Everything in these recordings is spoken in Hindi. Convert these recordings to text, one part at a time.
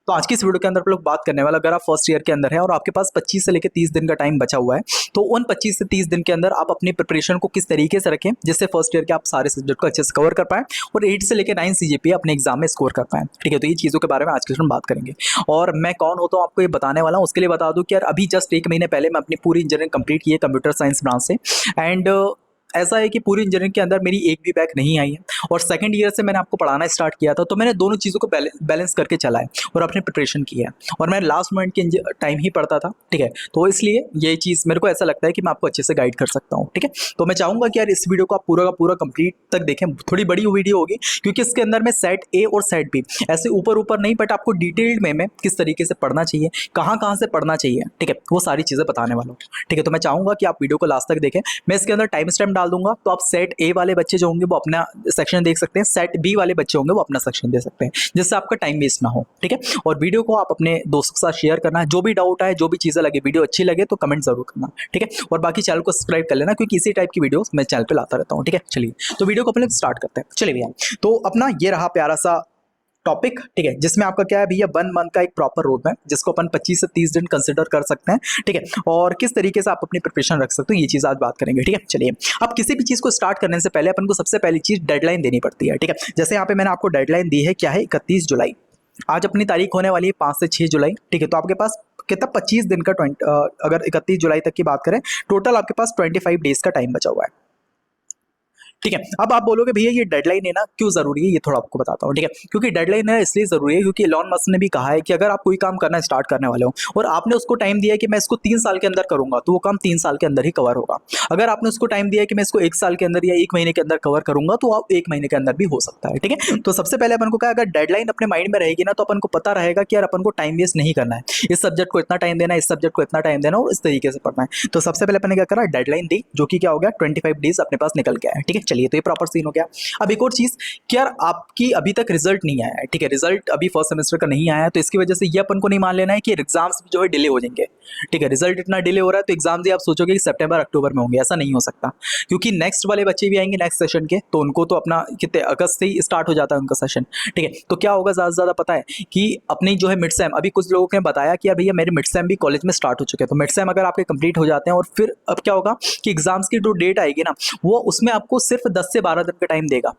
तो आज की इस वीडियो के अंदर हम लोग बात करने वाला, अगर आप फर्स्ट ईयर के अंदर है और आपके पास 25 से लेकर 30 दिन का टाइम बचा हुआ है, तो उन 25 से 30 दिन के अंदर आप अपनी प्रिपरेशन को किस तरीके से रखें जिससे फर्स्ट ईयर के आप सारे सब्जेक्ट को अच्छे से कवर कर पाएं और 8 से लेकर 9 सीजीपीए अपने एग्जाम में स्कोर कर पाएं। ठीक है, तो ये चीज़ों के बारे में आज की बात करेंगे और मैं कौन होता हूँ आपको ये बताने वाला हूँ। उसके लिए बता दूँ कि यार अभी जस्ट 1 महीने पहले मैं अपनी पूरी इंजीनियरिंग कंप्लीट की है कंप्यूटर साइंस ब्रांच से। एंड ऐसा है कि पूरी इंजीनियरिंग के अंदर मेरी एक भी बैक नहीं आई है और सेकंड ईयर से मैंने आपको पढ़ाना स्टार्ट किया था, तो मैंने दोनों चीज़ों को बैलेंस करके चला है और अपनी प्रिपरेशन की है और मैं लास्ट मोमेंट के टाइम ही पढ़ता था। ठीक है, तो इसलिए ये चीज़ मेरे को ऐसा लगता है कि मैं आपको अच्छे से गाइड कर सकता हूँ। ठीक है, तो मैं चाहूँगा कि यार इस वीडियो को आप पूरा का पूरा कंप्लीट तक देखें। थोड़ी बड़ी वीडियो होगी क्योंकि इसके अंदर मैं सेट ए और सेट बी ऐसे ऊपर ऊपर नहीं, बट आपको डिटेल्ड में किस तरीके से पढ़ना चाहिए, कहाँ कहाँ से पढ़ना चाहिए, ठीक है, वो सारी चीज़ें बताने वाला हूँ। ठीक है, तो मैं चाहूँगा कि आप वीडियो को लास्ट तक देखें। मैं इसके अंदर टाइम स्टैम्प डाल दूंगा, तो आप सेट ए वाले बच्चे जो होंगे वो अपना सेक्शन देख सकते हैं, सेट बी वाले बच्चे होंगे वो अपना सेक्शन दे सकते हैं, जिससे आपका टाइम वेस्ट ना हो। ठीक है, और वीडियो को आप अपने दोस्तों के साथ शेयर करना। जो भी डाउट आए, जो भी चीज़ें लगे, वीडियो अच्छी लगे तो कमेंट जरूर करना। ठीक है, और बाकी चैनल को सब्सक्राइब कर लेना क्योंकि इसी टाइप की वीडियो मैं चैनल पे लाता रहता हूँ। ठीक है, चलिए तो वीडियो को अपने स्टार्ट करते हैं। चलिए भैया, तो अपना ये रहा प्यारा सा टॉपिक। ठीक है, जिसमें आपका क्या है भैया, 1 मंथ का एक प्रॉपर रोड मैप जिसको अपन 25 से 30 दिन कंसिडर कर सकते हैं। ठीक है, और किस तरीके से आप अपनी प्रिपरेशन रख सकते हो, ये चीज़ आज बात करेंगे। ठीक है, चलिए अब किसी भी चीज़ को स्टार्ट करने से पहले अपन को सबसे पहली चीज़ डेडलाइन देनी पड़ती है। ठीक है, जैसे यहाँ पे मैंने आपको डेडलाइन दी है, क्या है, 31 जुलाई। आज अपनी तारीख होने वाली है 5 से 6 जुलाई। ठीक है, तो आपके पास कितना 25 दिन का अगर 31 जुलाई तक की बात करें, टोटल आपके पास 25 डेज का टाइम बचा हुआ है। ठीक है, अब आप बोलोगे भैया ये डेडलाइन है ना क्यों जरूरी है, ये थोड़ा आपको बताता हूँ। ठीक है, क्योंकि डेडलाइन है इसलिए जरूरी है क्योंकि इलॉन मस्क ने भी कहा है कि अगर आप कोई काम करना स्टार्ट करने वाले हो और आपने उसको टाइम दिया है कि मैं इसको 3 साल के अंदर करूंगा, तो वो काम 3 साल के अंदर ही कवर होगा। अगर आपने उसको टाइम दिया है कि मैं इसको 1 साल के अंदर या 1 महीने के अंदर कवर करूंगा, तो आप 1 महीने के अंदर भी हो सकता है। ठीक है, तो सबसे पहले अपन को क्या, अगर डेडलाइन अपने माइंड में रहेगी ना, तो अपन को पता रहेगा कि यार अपन को टाइम वेस्ट नहीं करना है, इस सब्जेक्ट को इतना टाइम देना है, इस सब्जेक्ट को इतना टाइम देना और इस तरीके से पढ़ना है। तो सबसे पहले अपन ने क्या करा, डेडलाइन दी, जो कि क्या हो गया, 25 डेज अपने पास निकल गया है। ठीक है, चलिए तो ये प्रॉपर सीन हो गया। अब एक और चीज कि यार आपकी अभी तक रिजल्ट नहीं आया है। ठीक है, रिजल्ट अभी फर्स्ट सेमेस्टर का नहीं आया है, तो इसकी वजह से ये अपन को नहीं मान लेना है कि एग्जाम्स जो है डिले हो जाएंगे। ठीक है, रिजल्ट इतना डिले हो रहा है तो एग्जाम्स ही आप सोचोगे कि सितंबर अक्टूबर में होंगे, ऐसा नहीं हो सकता क्योंकि नेक्स्ट वाले बच्चे भी आएंगे नेक्स्ट सेशन के, तो उनको तो अपना कितने अगस्त से ही स्टार्ट हो जाता है उनका सेशन। ठीक है, तो क्या होगा, ज्यादा से ज्यादा पता है कि अपनी जो है मिड सेम, अभी कुछ लोगों ने बताया कि यार भैया मेरे मिड सेम भी कॉलेज में स्टार्ट हो चुके हैं, तो मिड सेम अगर आपके कंप्लीट हो जाते हैं और फिर अब क्या होगा कि एग्जाम्स की जो डेट आएगी ना, वो उसमें आपको सिर्फ 10 से 12 दिन का टाइम देगा।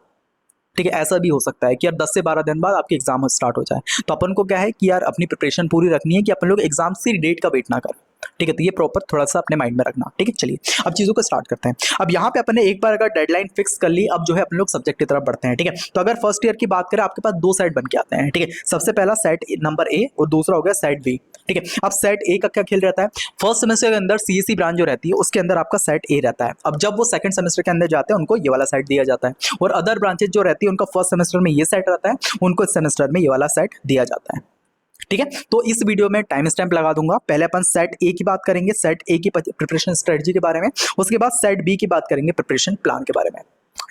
ठीक है, ऐसा भी हो सकता है कि यार 10 से 12 दिन बाद आपके एग्जाम स्टार्ट हो जाए, तो अपन को क्या है कि यार अपनी प्रिपरेशन पूरी रखनी है कि अपन लोग एग्जाम की डेट का वेट ना करें। ठीक है, तो ये प्रॉपर थोड़ा सा अपने माइंड में रखना। ठीक है, चलिए अब चीज़ों को स्टार्ट करते हैं। अब यहाँ पे अपन ने एक बार अगर डेडलाइन फिक्स कर ली, अब जो है अपन लोग सब्जेक्ट की तरफ बढ़ते हैं। ठीक है, तो अगर फर्स्ट ईयर की बात करें, आपके पास 2 सेट बन के आते हैं। ठीक है, सबसे पहला सेट नंबर ए और दूसरा हो गया सेट बी। ठीक है, अब सेट ए का क्या खेल रहता है, फर्स्ट सेमेस्टर के अंदर सीएससी ब्रांच जो रहती है उसके अंदर आपका सेट ए रहता है। अब जब वो सेकंड सेमेस्टर के अंदर जाते हैं उनको ये वाला सेट दिया जाता है, और अदर ब्रांचेज जो रहती है उनका फर्स्ट सेमेस्टर में ये सेट रहता है, उनको इस सेमेस्टर में ये वाला सेट दिया जाता है। ठीक है, तो इस वीडियो में टाइम स्टैम्प लगा दूंगा। पहले अपन सेट ए की बात करेंगे, सेट ए की प्रिपरेशन स्ट्रेटजी के बारे में, उसके बाद सेट बी की बात करेंगे प्रिपरेशन प्लान के बारे में।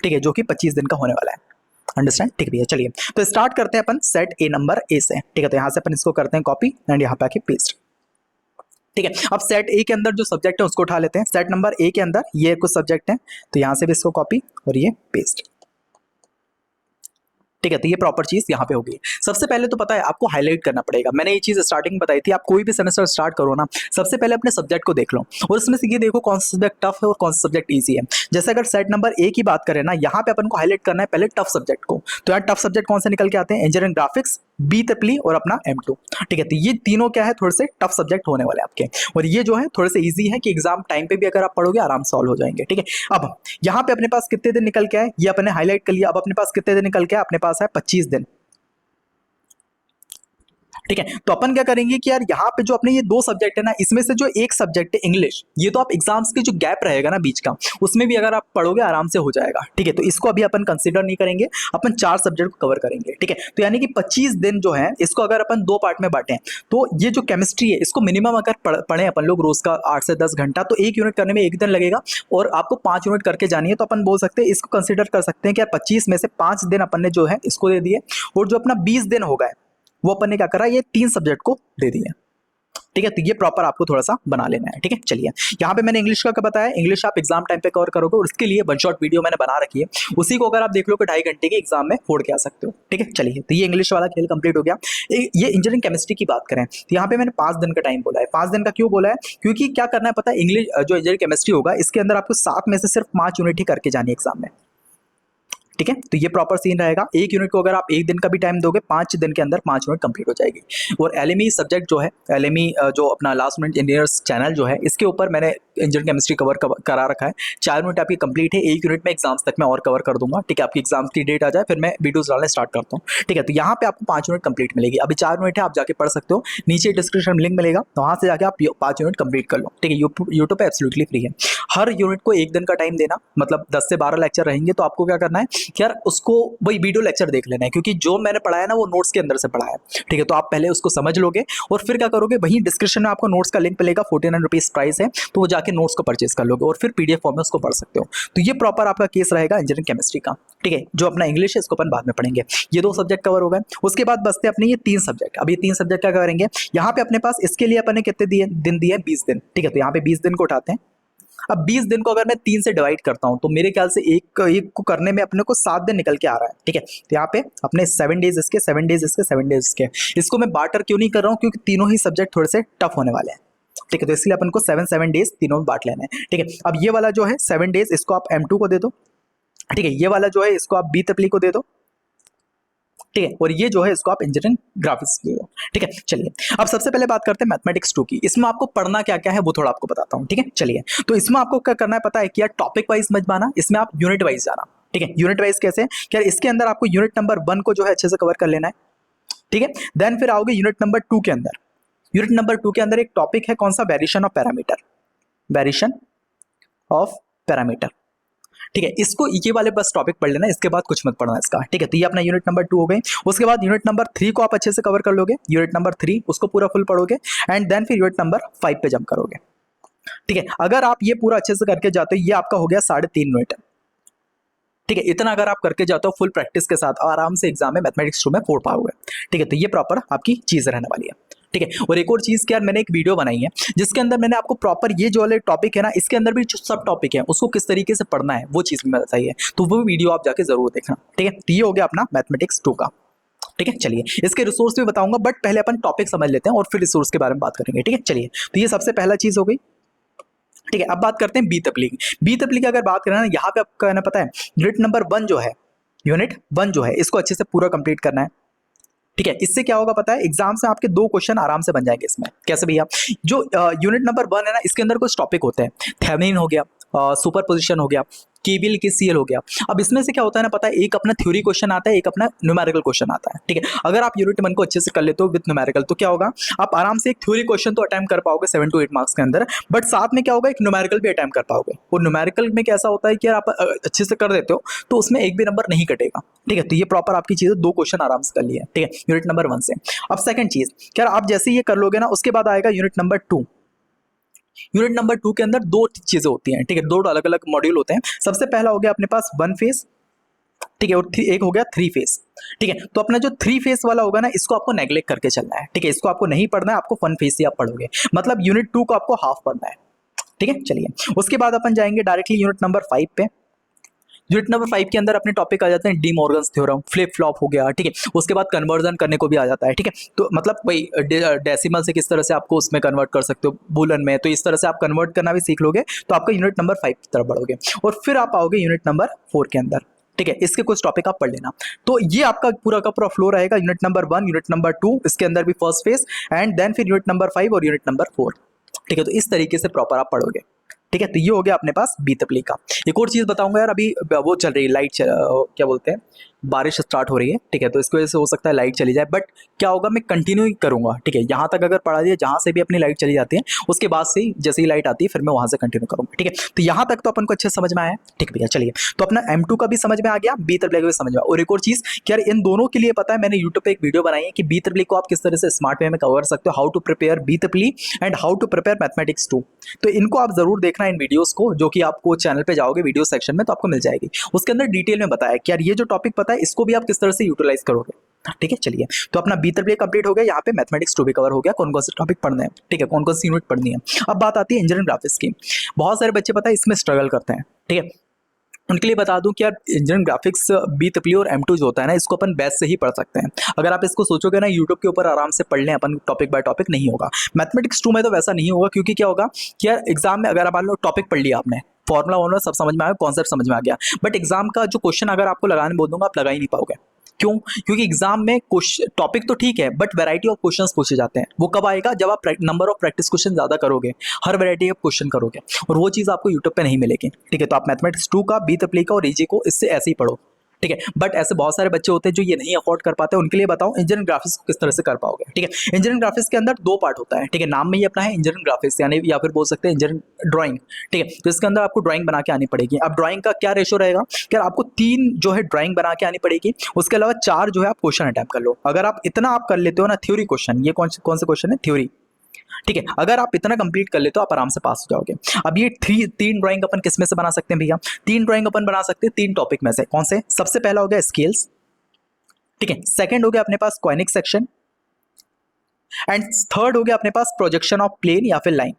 ठीक है, जो कि 25 दिन का होने वाला है। अंडरस्टैंड, ठीक भैया, चलिए तो स्टार्ट करते हैं अपन सेट ए नंबर ए से। ठीक है, तो यहाँ से अपन इसको करते हैं कॉपी एंड यहाँ पे आके पेस्ट। ठीक है, अब सेट ए के अंदर जो सब्जेक्ट है उसको उठा लेते हैं। सेट नंबर ए के अंदर ये कुछ सब्जेक्ट हैं, तो यहाँ से भी इसको कॉपी और ये पेस्ट। ठीक है, तो ये प्रॉपर चीज यहाँ पे होगी। सबसे पहले तो पता है आपको हाईलाइट करना पड़ेगा, मैंने ये चीज स्टार्टिंग बताई थी, आप कोई भी सेमेस्टर स्टार्ट करो ना, सबसे पहले अपने सब्जेक्ट को देख लो और उसमें से ये देखो कौन सा सब्जेक्ट टफ है और कौन सा सब्जेक्ट ईजी है। जैसे अगर सेट नंबर ए की बात करें ना, यहाँ पे अपन को हाईलाइट करना है पहले टफ सब्जेक्ट को। तो यार टफ सब्जेक्ट कौन से निकल के आते हैं, इंजीनियरिंग ग्राफिक्स, बी ट्रिपली और अपना M2। ठीक है, तो ये तीनों क्या है, थोड़े से टफ सब्जेक्ट होने वाले आपके, और ये जो है थोड़े से इजी है कि एग्जाम टाइम पे भी अगर आप पढ़ोगे आराम सॉल्व हो जाएंगे। ठीक है, अब यहाँ पे अपने पास कितने दिन निकल के आए, ये अपने हाईलाइट कर लिया। अब अपने पास कितने दिन निकल के आए, अपने पास है 25 दिन। ठीक है, तो अपन क्या करेंगे कि यार यहाँ पे जो अपने ये 2 सब्जेक्ट है ना, इसमें से जो एक सब्जेक्ट है इंग्लिश, ये तो आप एग्जाम्स के जो गैप रहेगा ना बीच का, उसमें भी अगर आप पढ़ोगे आराम से हो जाएगा। ठीक है, तो इसको अभी अपन कंसीडर नहीं करेंगे, अपन 4 सब्जेक्ट को कवर करेंगे। ठीक है, तो यानी कि 25 दिन जो है इसको अगर अपन 2 पार्ट में बांटें, तो ये जो केमिस्ट्री है इसको मिनिमम अगर पढ़े अपन लोग रोज का 8 से 10 घंटा, तो 1 यूनिट करने में 1 दिन लगेगा और आपको 5 यूनिट करके जानी है। तो अपन बोल सकते हैं, इसको कंसिडर कर सकते हैं कि यार 25 में से 5 दिन अपन ने जो है इसको दे दिए, और जो अपना 20 दिन होगा वो अपन ने क्या करा, ये 3 सब्जेक्ट को दे दिए। ठीक है, तो ये प्रॉपर आपको थोड़ा सा बना लेना है। ठीक है, चलिए यहाँ पे मैंने इंग्लिश का बताया, इंग्लिश आप एग्जाम टाइम पे कवर करोगे और उसके लिए वन शॉट वीडियो मैंने बना रखी है, उसी को अगर आप देख लो कि 2.5 घंटे के एग्जाम में फोड़ के आ सकते हो। ठीक है, चलिए तो ये इंग्लिश वाला खेल कंप्लीट हो गया। ये इंजीनियरिंग केमिस्ट्री की बात करें तो यहाँ पे मैंने 5 दिन का टाइम बोला है। 5 दिन का क्यों बोला है? क्योंकि क्या करना है पता है, इंग्लिश जो इंजीनियरिंग केमिस्ट्री होगा इसके अंदर आपको 7 में से सिर्फ 5 यूनिट ही करके जानी है एग्जाम में। ठीक है, तो ये प्रॉपर सीन रहेगा। एक यूनिट को अगर आप एक दिन का भी टाइम दोगे, 5 दिन के अंदर 5 यूनिट कंप्लीट हो जाएगी। और एलएमई सब्जेक्ट जो है, एलएमई जो अपना लास्ट मिनट इंजीनियर्स चैनल जो है, इसके ऊपर मैंने इंजीनियरिंग केमिस्ट्री करा रखा है। 4 यूनिट आपकी कंप्लीट है, 1 यूनिट में एग्जाम्स तक मैं और कवर कर दूंगा। ठीक है, आपकी एग्जाम्स की डेट आ जाए फिर मैं वीडियोस डालना स्टार्ट करता हूँ। ठीक है, तो यहाँ पे आपको 5 यूनिट कंप्लीट मिलेगी। अभी 4 यूनिट है, आप जाके पढ़ सकते हो, नीचे डिस्क्रिप्शन में लिंक मिलेगा, तो वहाँ से जाके आप 5 यूनिट कंप्लीट कर लो। ठीक है, यूट्यूब पे एब्सोल्युटली फ्री है। हर यूनिट को 1 दिन का टाइम देना, मतलब 10 से 12 लेक्चर रहेंगे, तो आपको क्या करना है कि यार उसको वही वीडियो लेक्चर देख लेना है, क्योंकि जो मैंने पढ़ाया ना वो नोट्स के अंदर से पढ़ाया है। ठीक है, तो आप पहले उसको समझ लोगे और फिर क्या करोगे, वहीं डिस्क्रिप्शन में आपको नोट्स का लिंक मिलेगा, 49 रुपीज प्राइस है, तो वो जाके नोट्स को परचेज कर लोगे और फिर पीडीएफ फॉर्म में उसको पढ़ सकते हो। तो ये प्रॉपर आपका केस रहेगा इंजीनियरिंग केमिस्ट्री का। ठीक है, जो अपना इंग्लिश है इसको अपन बाद में पढ़ेंगे। ये 2 सब्जेक्ट कवर हो गए, उसके बाद बचते अपने ये 3 सब्जेक्ट। अब ये 3 सब्जेक्ट क्या करेंगे, यहाँ पे अपने पास इसके लिए अपन ने कितने दिन दिए, 20 दिन। ठीक है, तो यहाँ पे 20 दिन को उठाते हैं। अब 20 दिन को अगर मैं 3 से डिवाइड करता हूं तो मेरे ख्याल से एक को करने में अपने को 7 दिन निकल के आ रहा है। ठीक है, तो यहाँ पे अपने 7 डेज इसके, 7 डेज इसके, 7 डेज इसके। इसको मैं बार्टर क्यों नहीं कर रहा हूँ, क्योंकि तीनों ही सब्जेक्ट थोड़े से टफ होने वाले हैं। ठीक है, तो इसलिए अपन को 7 डेज तीनों में बांट लेना है। ठीक है, अब ये वाला जो है 7 डेज, इसको आप M2 को दे दो। ठीक है, ये वाला जो है इसको आप B को दे दो। ठीक है, और ये जो है इसको आप इंजीनियरिंग ग्राफिक्स दे दो। ठीक है, चलिए अब सबसे पहले बात करते हैं मैथमेटिक्स 2 की। इसमें आपको पढ़ना क्या क्या है वो थोड़ा आपको बताता हूँ। ठीक है, चलिए तो इसमें आपको क्या करना है पता है कि यार टॉपिक वाइज मत जाना, इसमें आप यूनिट वाइज जाना। ठीक है, यूनिट वाइज कैसे, क्या इसके अंदर आपको यूनिट नंबर 1 को जो है अच्छे से कवर कर लेना है। ठीक है, देन फिर आओगे यूनिट नंबर 2 के अंदर। यूनिट नंबर 2 के अंदर एक टॉपिक है, कौन सा, variation of parameter, variation of parameter. ठीक है, इसको ये वाले बस टॉपिक पढ़ लेना, इसके बाद कुछ मत पढ़ना इसका। ठीक है, तो ये अपना यूनिट नंबर 2 हो गई। उसके बाद यूनिट नंबर 3 को आप अच्छे से कवर कर लोगे, यूनिट नंबर 3 उसको पूरा फुल पढ़ोगे एंड देन फिर यूनिट नंबर 5 पे जंप करोगे। ठीक है, अगर आप ये पूरा अच्छे से करके जाते हो, ये आपका हो गया 3.5 यूनिट। ठीक है, इतना अगर आप करके जाते हो फुल प्रैक्टिस के साथ, आराम से एग्जाम में मैथमेटिक्स 2 में फोड़ पाओगे। ठीक है, तो ये प्रॉपर आपकी चीज रहने वाली है। ठीक है, और एक और चीज क्या, मैंने एक वीडियो बनाई है जिसके अंदर मैंने आपको प्रॉपर ये जो वाले टॉपिक है ना, इसके अंदर भी जो सब टॉपिक है उसको किस तरीके से पढ़ना है वो चीज भी मैं बताई है, तो वो वीडियो आप जाके जरूर देखना। ठीक है, तो ये हो गया अपना मैथमेटिक्स 2 का। ठीक है, चलिए इसके रिसोर्स भी बताऊंगा, बट पहले अपन टॉपिक समझ लेते हैं और फिर रिसोर्स के बारे में बात करेंगे। ठीक है, चलिए तो ये सबसे पहला चीज हो गई। ठीक है, अब बात करते हैं बी तपलीग। बी तपलीग अगर बात करें ना, यहाँ पे आपको कहना पता है यूनिट नंबर 1 जो है, यूनिट 1 जो है इसको अच्छे से पूरा कंप्लीट करना है। ठीक है, इससे क्या होगा पता है, एग्जाम से आपके 2 क्वेश्चन आराम से बन जाएंगे इसमें। कैसे भैया, जो यूनिट नंबर 1 है ना, इसके अंदर कुछ टॉपिक होते हैं, थेवेनिन हो गया, सुपरपोजिशन हो गया, केवीएल केसीएल हो गया। अब इसमें से क्या होता है ना पता है, एक अपना थ्योरी क्वेश्चन आता है, एक अपना न्यूमेरिकल क्वेश्चन आता है। ठीक है, अगर आप यूनिट 1 को अच्छे से कर लेते हो विद न्यूमेरिकल, तो क्या होगा, आप आराम से एक थ्योरी क्वेश्चन तो अटेम्प्ट कर पाओगे 7 to 8 मार्क्स के अंदर, बट साथ में क्या होगा, एक न्यूमेरिकल भी अटेम्प्ट कर पाओगे। और न्यूमेरिकल में कैसा होता है कि यार आप अच्छे से कर देते हो तो उसमें एक भी नंबर नहीं कटेगा। ठीक है, तो ये प्रॉपर आपकी चीज़ है, 2 क्वेश्चन आराम से कर लिए। ठीक है, यूनिट नंबर 1 से। अब सेकंड चीज क्या, आप जैसे ये कर लोगे ना, उसके बाद आएगा यूनिट नंबर 2। यूनिट नंबर 2 के अंदर 2 चीजें होती हैं। ठीक है, 2 अलग अलग मॉड्यूल होते हैं। सबसे पहला हो गया अपने पास 1 फेज। ठीक है, और एक हो गया 3 फेज। ठीक है, तो अपना जो 3 फेज वाला होगा ना, इसको आपको नेग्लेक्ट करके चलना है। ठीक है, इसको आपको नहीं पढ़ना है, आपको 1 फेज से आप पढ़ोगे, मतलब यूनिट 2 को आपको हाफ पढ़ना है। ठीक है, चलिए उसके बाद अपन जाएंगे डायरेक्टली यूनिट नंबर 5 पे। यूनिट नंबर 5 के अंदर अपने टॉपिक आ जाते हैं D Morgan's theorem, flip flop हो गया। ठीक है, उसके बाद कन्वर्जन करने को भी आ जाता है। ठीक है, तो मतलब वही डेसिमल से किस तरह से आपको उसमें कन्वर्ट कर सकते हो बुलन में, तो इस तरह से आप कन्वर्ट करना भी सीख लोगे, तो आपका यूनिट नंबर 5 की तरफ बढ़ोगे और फिर आप आओगे यूनिट नंबर 4 के अंदर। ठीक है, इसके कुछ टॉपिक आप पढ़ लेना। तो ये आपका पूरा का पूरा फ्लो रहेगा, यूनिट नंबर 1, यूनिट नंबर 2, इसके अंदर भी फर्स्ट फेज एंड देन फिर यूनिट नंबर 5 और यूनिट नंबर 4। ठीक है, तो इस तरीके से प्रॉपर आप पढ़ोगे। ठीक है, तो ये हो गया अपने पास बी तपलीग का। एक और चीज बताऊंगा यार, अभी वो चल रही है लाइट क्या बोलते हैं, बारिश स्टार्ट हो रही है। ठीक है, तो इसकी वजह से हो सकता है लाइट चली जाए, बट क्या होगा, मैं कंटिन्यू ही करूंगा। ठीक है, यहाँ तक अगर पढ़ा दिया, जहाँ से भी अपनी लाइट चली जाती है उसके बाद से ही जैसे ही लाइट आती है फिर मैं वहाँ से कंटिन्यू करूंगा। ठीक है, तो यहाँ तक तो अपन को अच्छे समझ में आया। ठीक भैया, चलिए तो अपना M2 का भी समझ में आ गया, बी तपलीग भी समझ में। और एक और चीज क्या, इन दोनों के लिए पता है, मैंने यूट्यूब पे एक वीडियो बनाई है कि बी तपलीग को आप किस तरह से स्मार्ट वे में कवर सकते हो, हाउ टू प्रिपेयर बी तपलीग and how to prepare mathematics 2। तो इनको आप जरूर देखना, इन वीडियोस को, जो कि आपको चैनल पे जाओगे वीडियो सेक्शन में तो आपको मिल जाएगी। उसके अंदर डिटेल में बताया कि यार ये जो टॉपिक पता है इसको भी आप किस तरह से यूटिलाइज करोगे। ठीक है, चलिए तो अपना बी ट्रिपल कंप्लीट हो गया, यहाँ पे मैथमेटिक्स 2 भी कवर हो गया, कौन कौन से टॉपिक पढ़ने हैं, ठीक है, कौन कौन सी यूनिट पढ़नी है। अब बात आती है इंजीनियरिंग ग्राफिक्स की। बहुत सारे बच्चे पता है इसमें स्ट्रगल करते हैं, ठीक है, उनके लिए बता दूं कि यार इंजीनियरिंग ग्राफिक्स बी ट्रिपल और M2 जो होता है ना, इसको अपन बेस्ट से ही पढ़ सकते हैं। अगर आप इसको सोचोगे ना यूट्यूब के ऊपर आराम से पढ़ लें अपन टॉपिक बाय टॉपिक, नहीं होगा। मैथमेटिक्स 2 में तो वैसा नहीं होगा, क्योंकि क्या होगा कि यार एग्जाम में अगर आप मान लो टॉपिक पढ़ लिया आपने, फॉर्मुला वॉर्मुला सब समझ में आया, कॉन्सेप्ट समझ में आ गया, बट एग्जाम का जो क्वेश्चन अगर आपको लगाने बोल दूंगा आप लगा ही नहीं पाओगे। क्यों? क्योंकि एग्जाम में टॉपिक तो ठीक है बट वैरायटी ऑफ क्वेश्चंस पूछे जाते हैं। वो कब आएगा? जब आप नंबर ऑफ प्रैक्टिस क्वेश्चन ज्यादा करोगे, हर वैरायटी ऑफ क्वेश्चन करोगे, और वो चीज आपको यूट्यूब पे नहीं मिलेगी, ठीक है। तो आप मैथमेटिक्स 2 का बी ट्रिपल का और ईजी को इससे ऐसे ही पढ़ो, ठीक है। बट ऐसे बहुत सारे बच्चे होते हैं जो ये नहीं अफोर्ड कर पाते, उनके लिए बताओ इंजीनियरिंग ग्राफिक्स को किस तरह से कर पाओगे, ठीक है। इंजीनियरिंग ग्राफिक्स के अंदर 2 पार्ट होता है, ठीक है, नाम में ही अपना है इंजीनियरिंग ग्राफिक्स, यानी या फिर बोल सकते हैं इंजीनियरिंग ड्राइंग, ठीक है। तो इसके अंदर आपको ड्राइंग बना के आनी पड़ेगी। अब ड्राइंग का क्या रेशो रहेगा कि आपको 3 जो है ड्राइंग बना के आनी पड़ेगी, उसके अलावा 4 जो है आप क्वेश्चन अटेम्प्ट कर लो। अगर आप इतना आप कर लेते हो ना, थ्योरी क्वेश्चन, ये कौन से क्वेश्चन है, थ्योरी, ठीक है, अगर आप इतना कंप्लीट कर लेते हो आप आराम से पास हो जाओगे। अब ये 3 ड्राइंग अपन किस में से बना सकते हैं भैया? 3 ड्राइंग अपन बना सकते हैं 3 टॉपिक में से। कौन से? सबसे पहला हो गया स्केल्स, ठीक है, सेकंड हो गया अपने पास कॉनिक सेक्शन, एंड थर्ड हो गया अपने पास प्रोजेक्शन ऑफ प्लेन या फिर लाइन,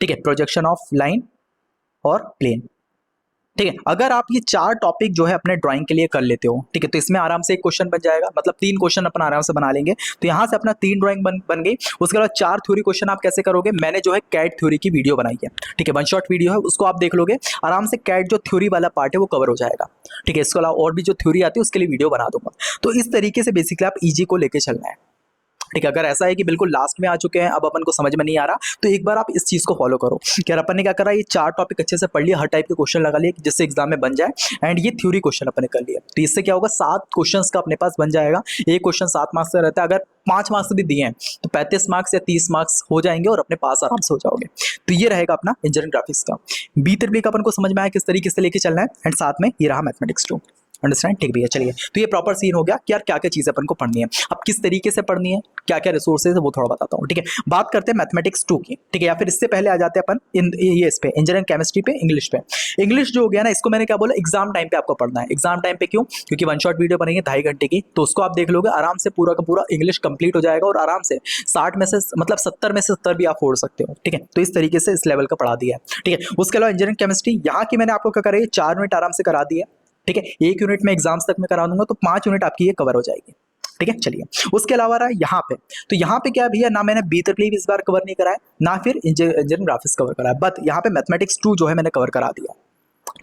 ठीक है, प्रोजेक्शन ऑफ लाइन और प्लेन, ठीक है। अगर आप ये 4 टॉपिक जो है अपने ड्राइंग के लिए कर लेते हो, ठीक है, तो इसमें आराम से एक क्वेश्चन बन जाएगा, मतलब 3 क्वेश्चन अपन आराम से बना लेंगे। तो यहाँ से अपना 3 ड्राइंग बन गई। उसके बाद 4 थ्योरी क्वेश्चन आप कैसे करोगे? मैंने जो है कैट थ्योरी की वीडियो बनाई है, ठीक है, 1 शॉट वीडियो है, उसको आप देख लोगे आराम से। कैट जो थ्योरी वाला पार्ट है वो कवर हो जाएगा, ठीक है। इसके अलावा और भी जो थ्योरी आती है उसके लिए वीडियो बना दूंगा। तो इस तरीके से बेसिकली आप ईजी को लेके चलना है, ठीक है। अगर ऐसा है कि बिल्कुल लास्ट में आ चुके हैं, अब अपन को समझ में नहीं आ रहा, तो एक बार आप इस चीज को फॉलो करो कि यार अपन ने क्या करा, ये 4 टॉपिक अच्छे से पढ़ लिया, हर टाइप के क्वेश्चन लगा लिए जिससे एग्जाम में बन जाए, एंड ये थ्योरी क्वेश्चन अपन ने कर लिया। तो इससे क्या होगा, 7 क्वेश्चंस का अपने पास बन जाएगा। एक क्वेश्चन 7 मार्क्स का रहता है, अगर 5 मार्क्स भी दिए हैं तो 35 मार्क्स या 30 मार्क्स हो जाएंगे और अपने पास आराम से हो जाओगे। तो ये रहेगा अपना इंजीनियरिंग ग्राफिक्स का बी ट्रिपल का। अपन को समझ में आया किस तरीके से लेके चलना है, एंड साथ में ये रहा मैथमेटिक्स 2, अंडरस्टैंड, ठीक भैया। चलिए तो ये प्रॉपर सीन हो गया कि यार क्या क्या चीजें अपन को पढ़नी है, अब किस तरीके से पढ़नी है, क्या क्या रिसोर्सेज है वो थोड़ा बताता हूँ, ठीक है। बात करते हैं मैथमेटिक्स 2 की, ठीक है, या फिर इससे पहले आ जाते हैं अपन ये इस पे इंजीनियरिंग केमिस्ट्री पे, इंग्लिश पे। इंग्लिश जो हो गया ना, इसको मैंने क्या बोला, एग्जाम टाइम पे आपको पढ़ना है। एग्जाम टाइम पे क्यों? क्योंकि 1 शॉट वीडियो बनेगी 2.5 घंटे की, तो उसको आप देख लोगे आराम से, पूरा का पूरा इंग्लिश कंप्लीट हो जाएगा, और आराम से 60 में से मतलब 70 में से 70 भी आप फोड़ सकते हो, ठीक है। तो इस तरीके से इस लेवल का पढ़ा दिया है, ठीक है। उसके अलावा इंजीनियरिंग केमिस्ट्री यहाँ की मैंने आपको क्या करा है, 4 यूनिट आराम से करा दी है, ठीक है। 1 यूनिट में एग्जाम्स तक में करा दूंगा, तो 5 यूनिट आपकी ये कवर हो जाएगी, ठीक है। चलिए उसके अलावा रहा यहाँ पे, तो यहाँ पे क्या भैया, ना मैंने बी ट्रिपल इस बार कवर नहीं करा है, ना फिर इंजीनियरिंग ग्राफिक्स कवर करा है, बट यहाँ पे मैथमेटिक्स 2 जो है मैंने कवर करा दिया,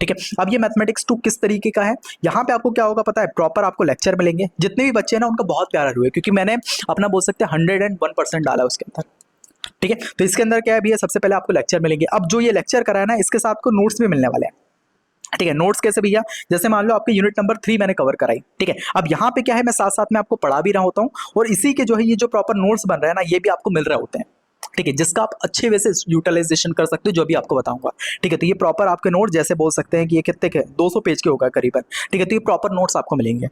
ठीक है। अब ये मैथमेटिक्स 2 किस तरीके का है, यहाँ पे आपको क्या होगा पता है, प्रॉपर आपको लेक्चर मिलेंगे। जितने भी बच्चे हैं ना उनका बहुत प्यारा हुआ है, क्योंकि मैंने अपना बोल सकते हैं 101% डाला उसके अंदर, ठीक है। तो इसके अंदर क्या है भैया, सबसे पहले आपको लेक्चर मिलेंगे। अब जो ये लेक्चर करा है ना, इसके साथ आपको नोट्स भी मिलने वाले हैं, ठीक है। नोट्स कैसे भैया, जैसे मान लो आपके यूनिट नंबर 3 मैंने कवर कराई, ठीक है। अब यहाँ पे क्या है, मैं साथ साथ में आपको पढ़ा भी रहा होता हूँ, और इसी के जो है ये जो प्रॉपर नोट्स बन रहे हैं ना, ये भी आपको मिल रहे होते हैं, ठीक है, जिसका आप अच्छे वे से यूटिलाइजेशन कर सकते हो, जो भी आपको बताऊंगा, ठीक है। तो ये प्रॉपर आपके नोट जैसे बोल सकते हैं कि ये कितने के 200 पेज के होगा करीबन, ठीक है। तो ये प्रॉपर नोट्स आपको मिलेंगे,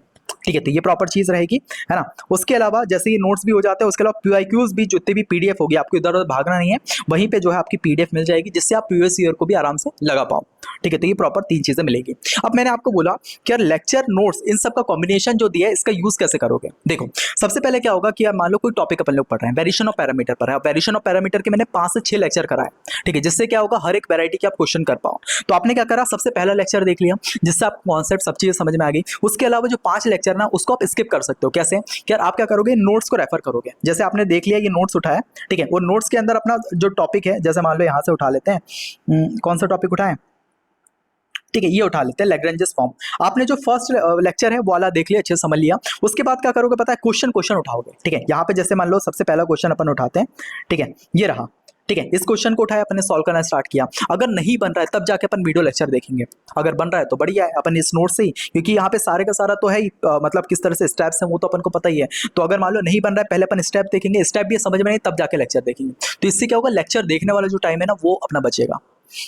ठीक है। तो ये प्रॉपर चीज रहेगी, है ना। उसके अलावा जैसे ये नोट्स भी हो जाते हैं, उसके अलावा PYQs भी, जितने भी PDF होगी, आपको इधर उधर भागना नहीं है, वहीं पे जो है आपकी PDF मिल जाएगी, जिससे आप प्रीवियस ईयर को भी आराम से लगा पाओ, ठीक है। तो ये प्रॉपर 3 चीजें मिलेगी। अब मैंने आपको बोला कि यार लेक्चर, नोट्स, इन सब का कॉम्बिनेशन जो दिया है, इसका यूज कैसे करोगे। देखो सबसे पहले क्या होगा कि यार मान लो कोई टॉपिक अपन लोग पढ़ रहे हैं, वेरिएशन ऑफ पैरामीटर पर है, वेरिएशन ऑफ पैरामीटर के मैंने 5 से 6 लेक्चर कराए, ठीक है, जिससे क्या होगा, हर एक वैरायटी के आप क्वेश्चन कर पाओ। तो आपने क्या करा, सबसे पहला लेक्चर देख लिया, जिससे आप कॉन्सेप्ट सब चीजें समझ में आ गई। उसके अलावा जो 5 लेक्चर ना, उसको आप स्किप कर सकते हो। कैसे? कि यार आप क्या करोगे, नोट्स को रेफर करोगे। जैसे आपने देख लिया, ये नोट्स उठाया, ठीक है, वो नोट्स के अंदर अपना जो टॉपिक है, जैसे मान लो यहाँ से उठा लेते हैं, कौन सा टॉपिक उठाएं, ठीक है, ये उठा लेते हैं, लैग्रेंजेस फॉर्म। आपने जो फर्स्ट लेक्चर है वो वाला देख लिया, अच्छे से समझ लिया। उसके बाद क्या करोगे पता है, क्वेश्चन उठाओगे, ठीक है। यहाँ पे जैसे मान लो सबसे पहला क्वेश्चन अपन उठाते हैं, ठीक है, ये रहा, ठीक है। इस क्वेश्चन को उठाया, अपन ने सॉल्व करना स्टार्ट किया। अगर नहीं बन रहा है तब जाके अपन वीडियो लेक्चर देखेंगे, अगर बन रहा है तो बढ़िया है, अपन इस नोट से ही, क्योंकि यहाँ पे सारे का सारा तो है ही, मतलब किस तरह से स्टेप्स हैं वो तो अपन को पता ही है। तो अगर मान लो नहीं बन रहा है, पहले अपन स्टेप देखेंगे, स्टेप भी समझ में नहीं तब जाके लेक्चर देखेंगे। तो इससे क्या होगा, लेक्चर देखने वाला जो टाइम है ना वो अपना बचेगा।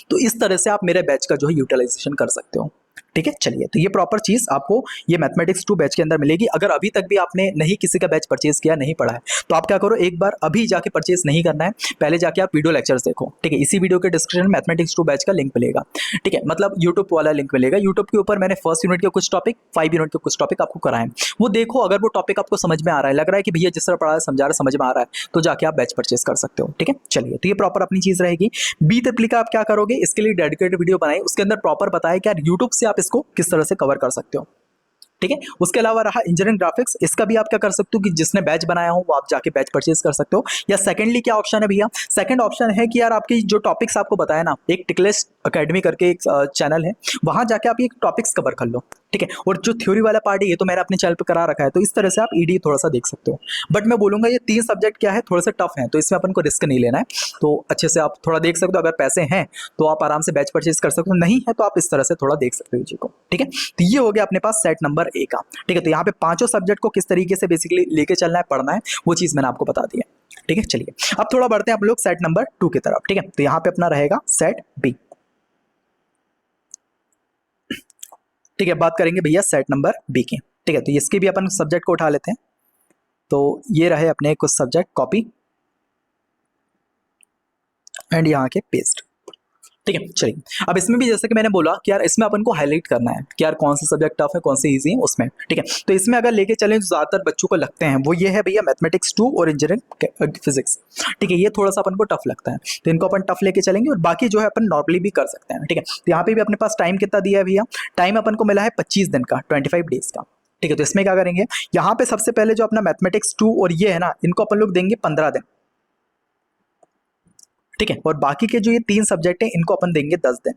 तो इस तरह से आप मेरे बैच का जो है यूटिलाइजेशन कर सकते हो, ठीक है, चलिए, तो ये प्रॉपर चीज आपको ये मैथमेटिक्स 2 बैच के अंदर मिलेगी। अगर अभी तक भी आपने नहीं किसी का बैच परचेज किया, नहीं पढ़ा है, तो आप क्या करो, एक बार अभी जाके परचेज नहीं करना है, पहले जाके आप वीडियो लेक्चर्स देखो। ठीक है, इसी वीडियो के डिस्क्रिप्शन में मैथमेटिक्स 2 बैच का लिंक मिलेगा। ठीक है, मतलब यूट्यूब वाला लिंक मिलेगा। यूट्यूब के ऊपर मैंने फर्स्ट यूनिट के कुछ टॉपिक, 5 यूनिट के कुछ टॉपिक आपको कराए, वो देखो। अगर वो टॉपिक आपको समझ में आ रहा है, लग रहा है कि भैया जिस तरह पढ़ा है, समझा रहा है, समझ में आ रहा है, तो जाके आप बैच परचेज कर सकते हो। ठीक है, चलिए, तो ये प्रॉपर अपनी चीज रहेगी। बी ट्रिपल का आप क्या करोगे, इसके लिए डेडिकेटेड वीडियो बनाई, उसके अंदर प्रॉपर बताया कि यार यूट्यूब से आप इसको किस तरह से कवर कर सकते हो। ठीक है, उसके अलावा रहा इंजीनियरिंग ग्राफिक्स, इसका भी आप क्या कर सकते हो कि जिसने बैच बनाया हो वो आप जाके बैच परचेज कर सकते हो। या सेकंडली क्या ऑप्शन है भैया, सेकंड ऑप्शन है कि यार आपकी जो टॉपिक्स आपको बताया ना, एक टिकलेस अकेडमी करके एक चैनल है, वहां जाके आप ये टॉपिक्स कवर कर लो। ठीक है, और जो थ्योरी वाला पार्ट है ये तो मैंने अपने चैनल पे करा रखा है, तो इस तरह से आप ईडी थोड़ा सा देख सकते हो। बट मैं बोलूंगा ये 3 सब्जेक्ट क्या है, थोड़ा सा टफ है, तो इसमें अपन को रिस्क नहीं लेना है। तो अच्छे से आप थोड़ा देख सकते हो, अगर पैसे हैं तो आप आराम से बैच परचेज कर सकते हो, नहीं है तो आप इस तरह से थोड़ा देख सकते हो जी को। ठीक है, तो ये हो गया अपने पास सेट नंबर ए का। ठीक है, तो यहाँ पे 5 सब्जेक्ट को किस तरीके से बेसिकली लेके चलना है, पढ़ना है, वो चीज मैंने आपको बता दिया। ठीक है, चलिए, अब थोड़ा बढ़ते हैं आप लोग सेट नंबर 2 की तरफ। ठीक है, तो यहाँ पे अपना रहेगा सेट बी। ठीक है, बात करेंगे भैया सेट नंबर बी की। ठीक है, तो इसके भी अपन सब्जेक्ट को उठा लेते हैं। तो ये रहे अपने कुछ सब्जेक्ट, कॉपी एंड यहाँ के पेस्ट। ठीक है, चलिए, अब इसमें भी जैसे कि मैंने बोला कि यार इसमें अपन को हाईलाइट करना है कि यार कौन सा सब्जेक्ट टफ है, कौन से इजी है उसमें। ठीक है, तो इसमें अगर लेके चलें जो ज़्यादातर बच्चों को लगते हैं वो ये है भैया मैथमेटिक्स 2 और इंजीनियरिंग फिजिक्स। ठीक है, ये थोड़ा सा अपन को टफ लगता है, तो इनको अपन टफ लेके चलेंगे, और बाकी जो है अपन नॉर्मली भी कर सकते हैं। ठीक है, तो यहाँ पे भी अपने पास टाइम कितना दिया है भैया, टाइम अपन को मिला है 25 दिन का, 25 डेज का। ठीक है, तो इसमें क्या करेंगे, यहाँ पे सबसे पहले जो अपना मैथमेटिक्स 2 और ये है ना, इनको अपन लोग देंगे 15 दिन। ठीक है, और बाकी के जो ये 3 सब्जेक्ट हैं इनको अपन देंगे 10 दिन।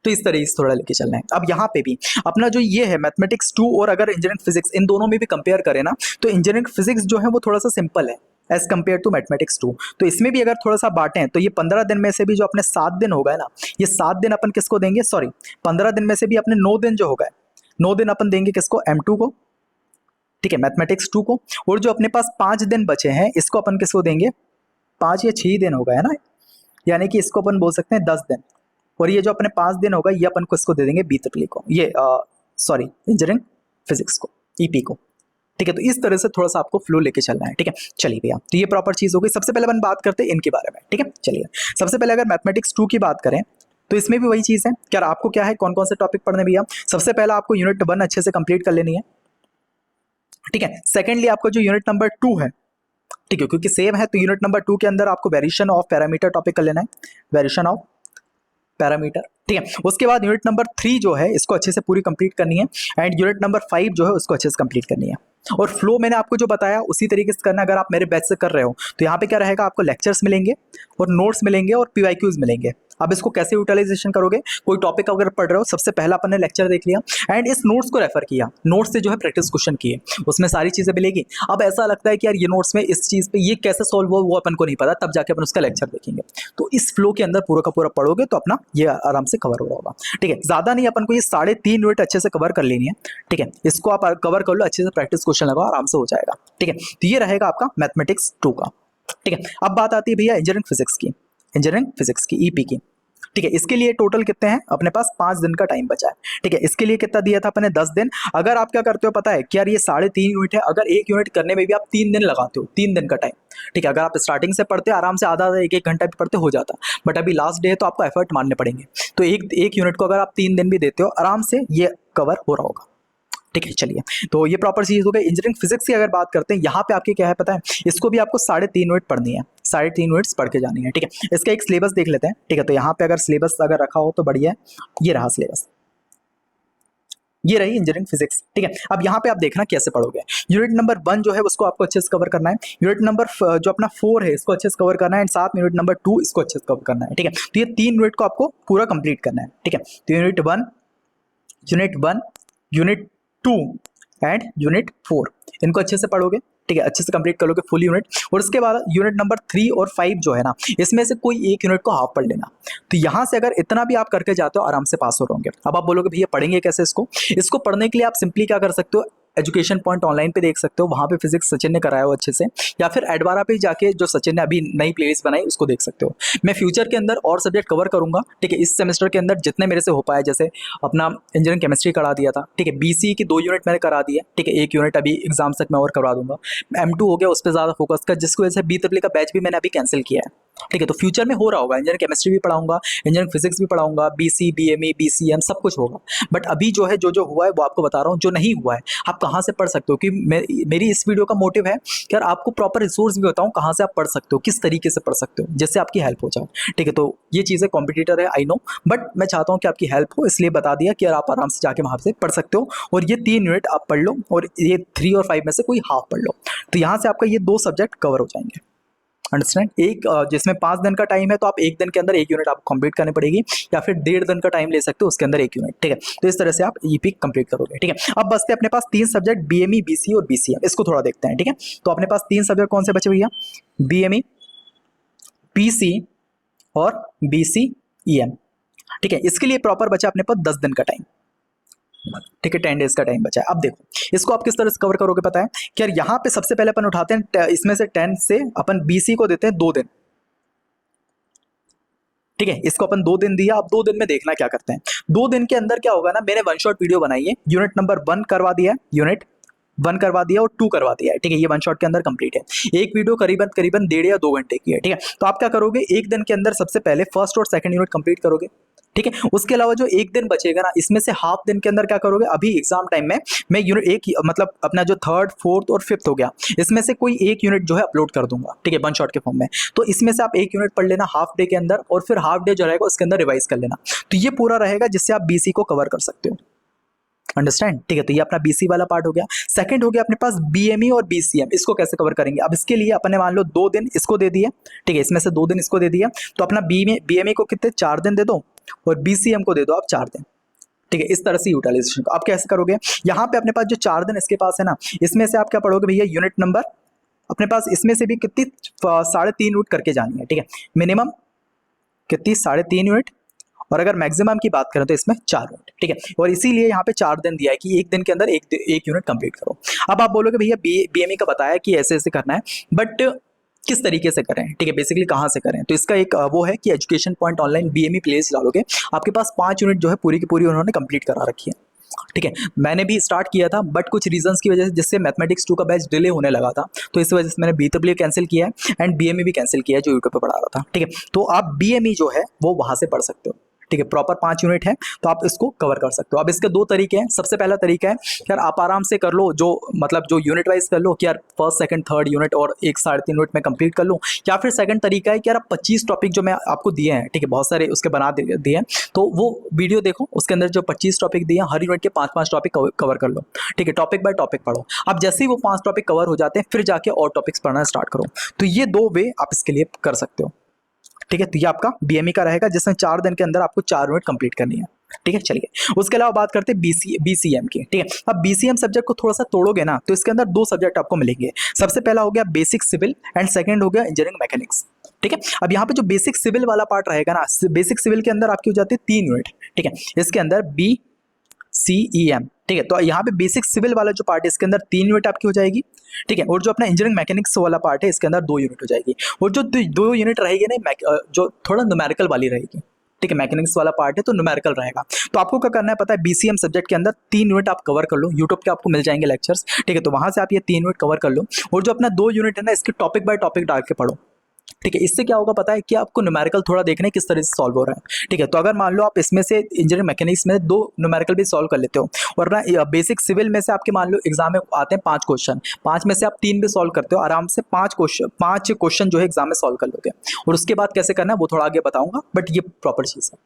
तो इस तरीके से थोड़ा लेके चलना है। अब यहाँ पे भी अपना जो ये है मैथमेटिक्स 2 और अगर इंजीनियरिंग फिजिक्स, इन दोनों में भी कंपेयर करें ना, तो इंजीनियरिंग फिजिक्स जो है वो थोड़ा सा सिंपल है एज कम्पेयर टू मैथमेटिक्स 2। तो इसमें भी अगर थोड़ा सा बांटें तो ये 15 दिन में से भी जो अपने 7 दिन हो गए ना, ये 7 दिन अपन किसको देंगे, सॉरी 15 दिन में से भी अपने 9 दिन जो हो गए, 9 दिन अपन देंगे किसको, M2 को। ठीक है, मैथमेटिक्स 2 को। और जो अपने पास 5 दिन बचे हैं इसको अपन किसको देंगे, 5 या 6 दिन हो गए है ना, यानी कि इसको अपन बोल सकते हैं 10 दिन। और ये जो अपने 5 दिन होगा ये अपन को इसको दे देंगे बी ट्रिपल को, ये सॉरी इंजीनियरिंग फिजिक्स को, ईपी को। ठीक है, तो इस तरह से थोड़ा सा आपको फ्लो लेके चलना है। ठीक है, चलिए भैया, तो ये प्रॉपर चीज हो गई। सबसे पहले अपन बात करते हैं इनके बारे में। ठीक है, चलिए, सबसे पहले अगर मैथमेटिक्स 2 की बात करें तो इसमें भी वही चीज है, क्या आपको क्या है, कौन कौन से टॉपिक पढ़ने भैया। सबसे पहला आपको यूनिट 1 अच्छे से कंप्लीट कर लेनी है। ठीक है, सेकेंडली आपको जो यूनिट नंबर 2 है, ठीक है, क्योंकि सेम है तो यूनिट नंबर 2 के अंदर आपको वेरिएशन ऑफ पैरामीटर टॉपिक कर लेना है, वेरिएशन ऑफ पैरामीटर। ठीक है, उसके बाद यूनिट नंबर 3 जो है इसको अच्छे से पूरी कंप्लीट करनी है, एंड यूनिट नंबर 5 जो है उसको अच्छे से कंप्लीट करनी है। और फ्लो मैंने आपको जो बताया उसी तरीके से करना। अगर आप मेरे बैच से कर रहे हो तो यहाँ पे क्या रहेगा, आपको लेक्चर्स मिलेंगे और नोट्स मिलेंगे और पीवाईक्यूज मिलेंगे। अब इसको कैसे यूटिलाइजेशन करोगे, कोई टॉपिक अगर पढ़ रहे हो, सबसे पहला अपन ने लेक्चर देख लिया एंड इस नोट्स को रेफर किया, नोट्स से जो है प्रैक्टिस क्वेश्चन किए, उसमें सारी चीजें मिलेगी। अब ऐसा लगता है कि यार ये नोट्स में इस चीज पे ये कैसे सॉल्व हो वो अपन को नहीं पता, तब जाके अपन उसका लेक्चर देखेंगे। तो इस फ्लो के अंदर पूरा का पूरा पढ़ोगे तो अपना ये आराम से कवर हो रहा होगा। ठीक है, ज्यादा नहीं, अपन को ये 3.5 यूनिट अच्छे से कवर कर लेनी है। ठीक है, इसको आप कवर कर लो, अच्छे से प्रैक्टिस क्वेश्चन लगाओ, आराम से हो जाएगा। ठीक है, तो ये रहेगा आपका मैथमेटिक्स 2 का। ठीक है, अब बात आती है भैया इंजीनियरिंग फिजिक्स की, इंजीनियरिंग फिजिक्स की ईपी की। ठीक है, इसके लिए टोटल कितने हैं, अपने पास 5 दिन का टाइम बचा है। ठीक है, इसके लिए कितना दिया था अपने 10 दिन। अगर आप क्या करते हो पता है कि यार ये 3.5 यूनिट है, अगर एक यूनिट करने में भी आप 3 दिन लगाते हो, 3 दिन का टाइम। ठीक है, अगर आप स्टार्टिंग से पढ़ते आराम से आधा 1-1 घंटा भी पढ़ते हो जाता, बट अभी लास्ट डे है तो आपको एफर्ट मारने पड़ेंगे। तो एक यूनिट को अगर आप 3 दिन भी देते हो आराम से ये कवर हो रहा होगा। ठीक है, चलिए, तो ये प्रॉपर चीज हो गई। इंजीनियरिंग फिजिक्स की अगर बात करते हैं, यहाँ पे आपकी क्या है पता है, इसको भी आपको 3.5 यूनिट पढ़नी है, 3.5 यूनिट्स पढ़ के जानी है। ठीक है, इसका एक सिलेबस देख लेते हैं। ठीक है, तो यहाँ पे अगर सिलेबस अगर रखा हो तो बढ़िया है, ये रहा सिलेबस, ये रही इंजीनियरिंग फिजिक्स। ठीक है, अब यहाँ पे आप देखना कैसे पढ़ोगे। यूनिट नंबर 1 जो है उसको आपको अच्छे से कवर करना है, यूनिट नंबर जो अपना 4 है इसको अच्छे से कवर करना है, एंड साथ में यूनिट नंबर 2 इसको अच्छे से कवर करना है। ठीक है, तो ये 3 यूनिट को आपको पूरा कंप्लीट करना है। ठीक है, तो यूनिट 1, यूनिट 2 एंड यूनिट 4 इनको अच्छे से पढ़ोगे। ठीक है, अच्छे से कंप्लीट कर लोगे फुल यूनिट। और उसके बाद यूनिट नंबर 3 और 5 जो है ना, इसमें से कोई एक यूनिट को हाफ पढ़ लेना। तो यहाँ से अगर इतना भी आप करके जाते हो आराम से पास हो रहोगे। अब आप बोलोगे भैया पढ़ेंगे कैसे इसको पढ़ने के लिए आप सिंपली क्या कर सकते हो, एजुकेशन पॉइंट ऑनलाइन पे देख सकते हो, वहाँ पे फिजिक्स सचिन ने कराया हो अच्छे से, या फिर एडवारा पे जाके जो सचिन ने अभी नई प्लेलिस्ट बनाई उसको देख सकते हो। मैं फ्यूचर के अंदर और सब्जेक्ट कवर करूंगा, ठीक है। इस सेमेस्टर के अंदर जितने मेरे से हो पाए, जैसे अपना इंजीनियरिंग केमिस्ट्री करा दिया था, ठीक है। बीसी की 2 यूनिट मैंने करा दिया, ठीक है। 1 यूनिट अभी एग्जाम तक मैं और करवा दूंगा। M2 हो गया, उस पर ज़्यादा फोकस कर, जिसकी वजह से BEE का बैच भी मैंने अभी कैंसिल किया है, ठीक है। तो फ्यूचर में हो रहा होगा, इंजीनियरिंग केमिस्ट्री भी पढ़ाऊंगा, इंजीनियरिंग फिजिक्स भी पढ़ाऊंगा, BC BME BCM सब कुछ होगा। बट अभी जो है जो हुआ है वो आपको बता रहा हूँ, जो नहीं हुआ है आप कहाँ से पढ़ सकते हो, कि मेरी इस वीडियो का मोटिव है कि यार आपको प्रॉपर रिसोर्स भी बताऊँ कहाँ से आप पढ़ सकते हो, किस तरीके से पढ़ सकते हो, जिससे आपकी हेल्प हो जाए, ठीक है। तो ये चीज़ें कॉम्पिटिटर है, आई नो, बट मैं चाहता हूँ कि आपकी हेल्प हो, इसलिए बता दिया कि यार आप आराम से जाके वहाँ से पढ़ सकते हो, और ये 3 यूनिट आप पढ़ लो, और ये 3 और 5 में से कोई हाफ पढ़ लो, तो यहाँ से आपका ये 2 सब्जेक्ट कवर हो जाएंगे। अंडरस्टैंड। एक जिसमें 5 दिन का टाइम है, तो आप 1 दिन के अंदर 1 यूनिट आपको कंप्लीट करनी पड़ेगी, या फिर 1.5 दिन का टाइम ले सकते हो, उसके अंदर 1 यूनिट, ठीक है। तो इस तरह से आप ईपी कंप्लीट करोगे, ठीक है। अब बचते अपने पास 3 सब्जेक्ट, BME BC और BCM, इसको थोड़ा देखते हैं, ठीक है। तो अपने पास 3 सब्जेक्ट कौन से बचे भैया, BME PC और BCEM, ठीक है। इसके लिए प्रॉपर बचा अपने पास 10 दिन का टाइम, ठीक है। 10 डेज का टाइम बचा है। अब देखो इसको आप किस तरह से कवर करोगे, पता है कि यार यहाँ पे सबसे पहले अपन उठाते हैं, इसमें से 10 से अपन BC को देते हैं 2 दिन, ठीक है। इसको अपन 2 दिन दिया। अब 2 दिन में देखना क्या करते हैं, 2 दिन के अंदर क्या होगा ना, मैंने 1 शॉट वीडियो बनाई है, यूनिट नंबर 1 करवा दिया है, यूनिट 1 करवा दिया और 2 करवा दिया है, ठीक है। ये 1 शॉट के अंदर कंप्लीट है। एक वीडियो करीबन 1.5 या 2 घंटे की है, ठीक है। तो आप क्या करोगे, 1 दिन के अंदर सबसे पहले फर्स्ट और सेकंड यूनिट कंप्लीट करोगे, ठीक है। उसके अलावा जो 1 दिन बचेगा ना, इसमें से हाफ दिन के अंदर क्या करोगे, अभी एग्जाम टाइम में मैं यूनिट एक मतलब अपना जो 3rd 4th और 5th हो गया, इसमें से कोई 1 यूनिट जो है अपलोड कर दूंगा, ठीक है, 1 शॉट के फॉर्म में। तो इसमें से आप 1 यूनिट पढ़ लेना हाफ डे के अंदर, और फिर हाफ डे जो रहेगा उसके अंदर रिवाइज कर लेना। तो ये पूरा रहेगा जिससे आप BC को कवर कर सकते हो, अंडरस्टैंड, ठीक है। तो ये अपना BC वाला पार्ट हो गया। सेकंड हो गया अपने पास BME और BCM, इसको कैसे कवर करेंगे। अब इसके लिए अपने मान लो 2 दिन इसको दे दिए, ठीक है, इसमें से 2 दिन इसको दे दिया, तो अपना BME को कितने 4 दिन दे दो, और BCM को दे दो आप 4 दिन, ठीक है। इस तरह से यूटिलाइजेशन को आप कैसे करोगे, यहाँ पे अपने पास जो 4 दिन इसके पास है ना, इसमें से आप क्या पढ़ोगे भैया, यूनिट नंबर अपने पास इसमें से भी कितनी 3.5 यूनिट करके जानी है, ठीक है। मिनिमम कितनी 3.5 यूनिट, और अगर मैक्सिमम की बात करें तो इसमें 4 यूनिट, ठीक है। और इसीलिए यहाँ पे 4 दिन दिया है कि 1 दिन के अंदर एक यूनिट कंप्लीट करो। अब आप बोलोगे भैया BME का बताया कि ऐसे ऐसे करना है, बट किस तरीके से करें, ठीक है, बेसिकली कहाँ से करें। तो इसका एक वो है कि education point online BME playlist डालोगे, आपके पास 5 यूनिट जो है पूरी की पूरी उन्होंने कंप्लीट करा रखी है, ठीक है। मैंने भी स्टार्ट किया था, बट कुछ रीजंस की वजह से, जिससे मैथमेटिक्स 2 का बैच डिले होने लगा था, तो इस वजह से मैंने BEE कैंसिल किया है, एंड BME भी कैंसिल किया है जो यूट्यूब पे पढ़ा रहा था, ठीक है। तो आप BME जो है वो वहाँ से पढ़ सकते हो, ठीक है। प्रॉपर 5 यूनिट है, तो आप इसको कवर कर सकते हो। अब इसके 2 तरीके हैं। सबसे पहला तरीका है यार आप आराम से कर लो, जो मतलब जो यूनिट वाइज कर लो, कि यार फर्स्ट सेकंड थर्ड यूनिट और 1 3.5 यूनिट में कंप्लीट कर लूँ, या फिर सेकंड तरीका है कि यार आप 25 टॉपिक जो मैं आपको दिए हैं, ठीक है, बहुत सारे उसके बना दिए हैं, तो वो वीडियो देखो, उसके अंदर जो 25 टॉपिक दिए हैं, हर यूनिट के 5-5 टॉपिक कवर कर लो, ठीक है। टॉपिक बाय टॉपिक पढ़ो। अब जैसे ही वो 5 टॉपिक कवर हो जाते हैं, फिर जाके और टॉपिक्स पढ़ना स्टार्ट करो। तो ये 2 वे आप इसके लिए कर सकते हो, ठीक है। तो ये आपका BME का रहेगा, जिसमें 4 दिन के अंदर आपको 4 यूनिट कंप्लीट करनी है, ठीक है। चलिए उसके अलावा बात करते हैं BCM की, ठीक है। अब BCM सब्जेक्ट को थोड़ा सा तोड़ोगे ना, तो इसके अंदर 2 सब्जेक्ट आपको मिलेंगे। सबसे पहला हो गया बेसिक सिविल, एंड सेकंड हो गया इंजीनियरिंग मैकेनिक्स, ठीक है। अब यहाँ पे जो बेसिक सिविल वाला पार्ट रहेगा ना, बेसिक सिविल के अंदर आपकी हो जाती है 3 यूनिट, ठीक है। इसके अंदर BCEM, ठीक है। तो यहाँ पे बेसिक सिविल वाला जो पार्ट है, इसके अंदर 3 यूनिट आपकी हो जाएगी, ठीक है। और जो अपना इंजीनियरिंग मैकेनिक्स वाला पार्ट है, इसके अंदर 2 यूनिट हो जाएगी। और जो 2 यूनिट रहेगी ना, जो थोड़ा न्यूमेरिकल वाली रहेगी, ठीक है। मैकेनिक्स वाला पार्ट है तो न्यूमेरिकल रहेगा। तो आपको क्या करना है पता है, BCM सब्जेक्ट के अंदर 3 यूनिट आप कवर कर लो, यूट्यूब के आपको मिल जाएंगे लेक्चर्स, ठीक है। तो वहां से आप ये 3 यूनिट कवर कर लो, और जो अपना 2 यूनिट है ना, इसके टॉपिक बाय टॉपिक डाल के पढ़ो, ठीक है। इससे क्या होगा पता है कि आपको न्यूमेरिकल थोड़ा देखना है किस तरह से सॉल्व हो रहा है, ठीक है। तो अगर मान लो आप इसमें से इंजीनियरिंग मैकेनिक्स में 2 न्यूमेरिकल भी सॉल्व कर लेते हो, और ना बेसिक सिविल में से आपके मान लो एग्जाम में आते हैं 5 क्वेश्चन, 5 में से आप 3 भी सॉल्व करते हो, आराम से 5 क्वेश्चन जो है एग्जाम में सॉल्व कर लोगे। और उसके बाद कैसे करना है वो थोड़ा आगे बताऊंगा, बट ये प्रॉपर चीज़ है,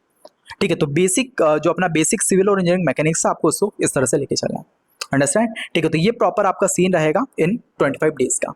ठीक है। तो बेसिक जो अपना बेसिक सिविल और इंजीनियरिंग मैकेनिक्स है, आपको उसको इस तरह से लेके चलना है, अंडरस्टैंड, ठीक है। तो ये प्रॉपर आपका सीन रहेगा इन 25 डेज का,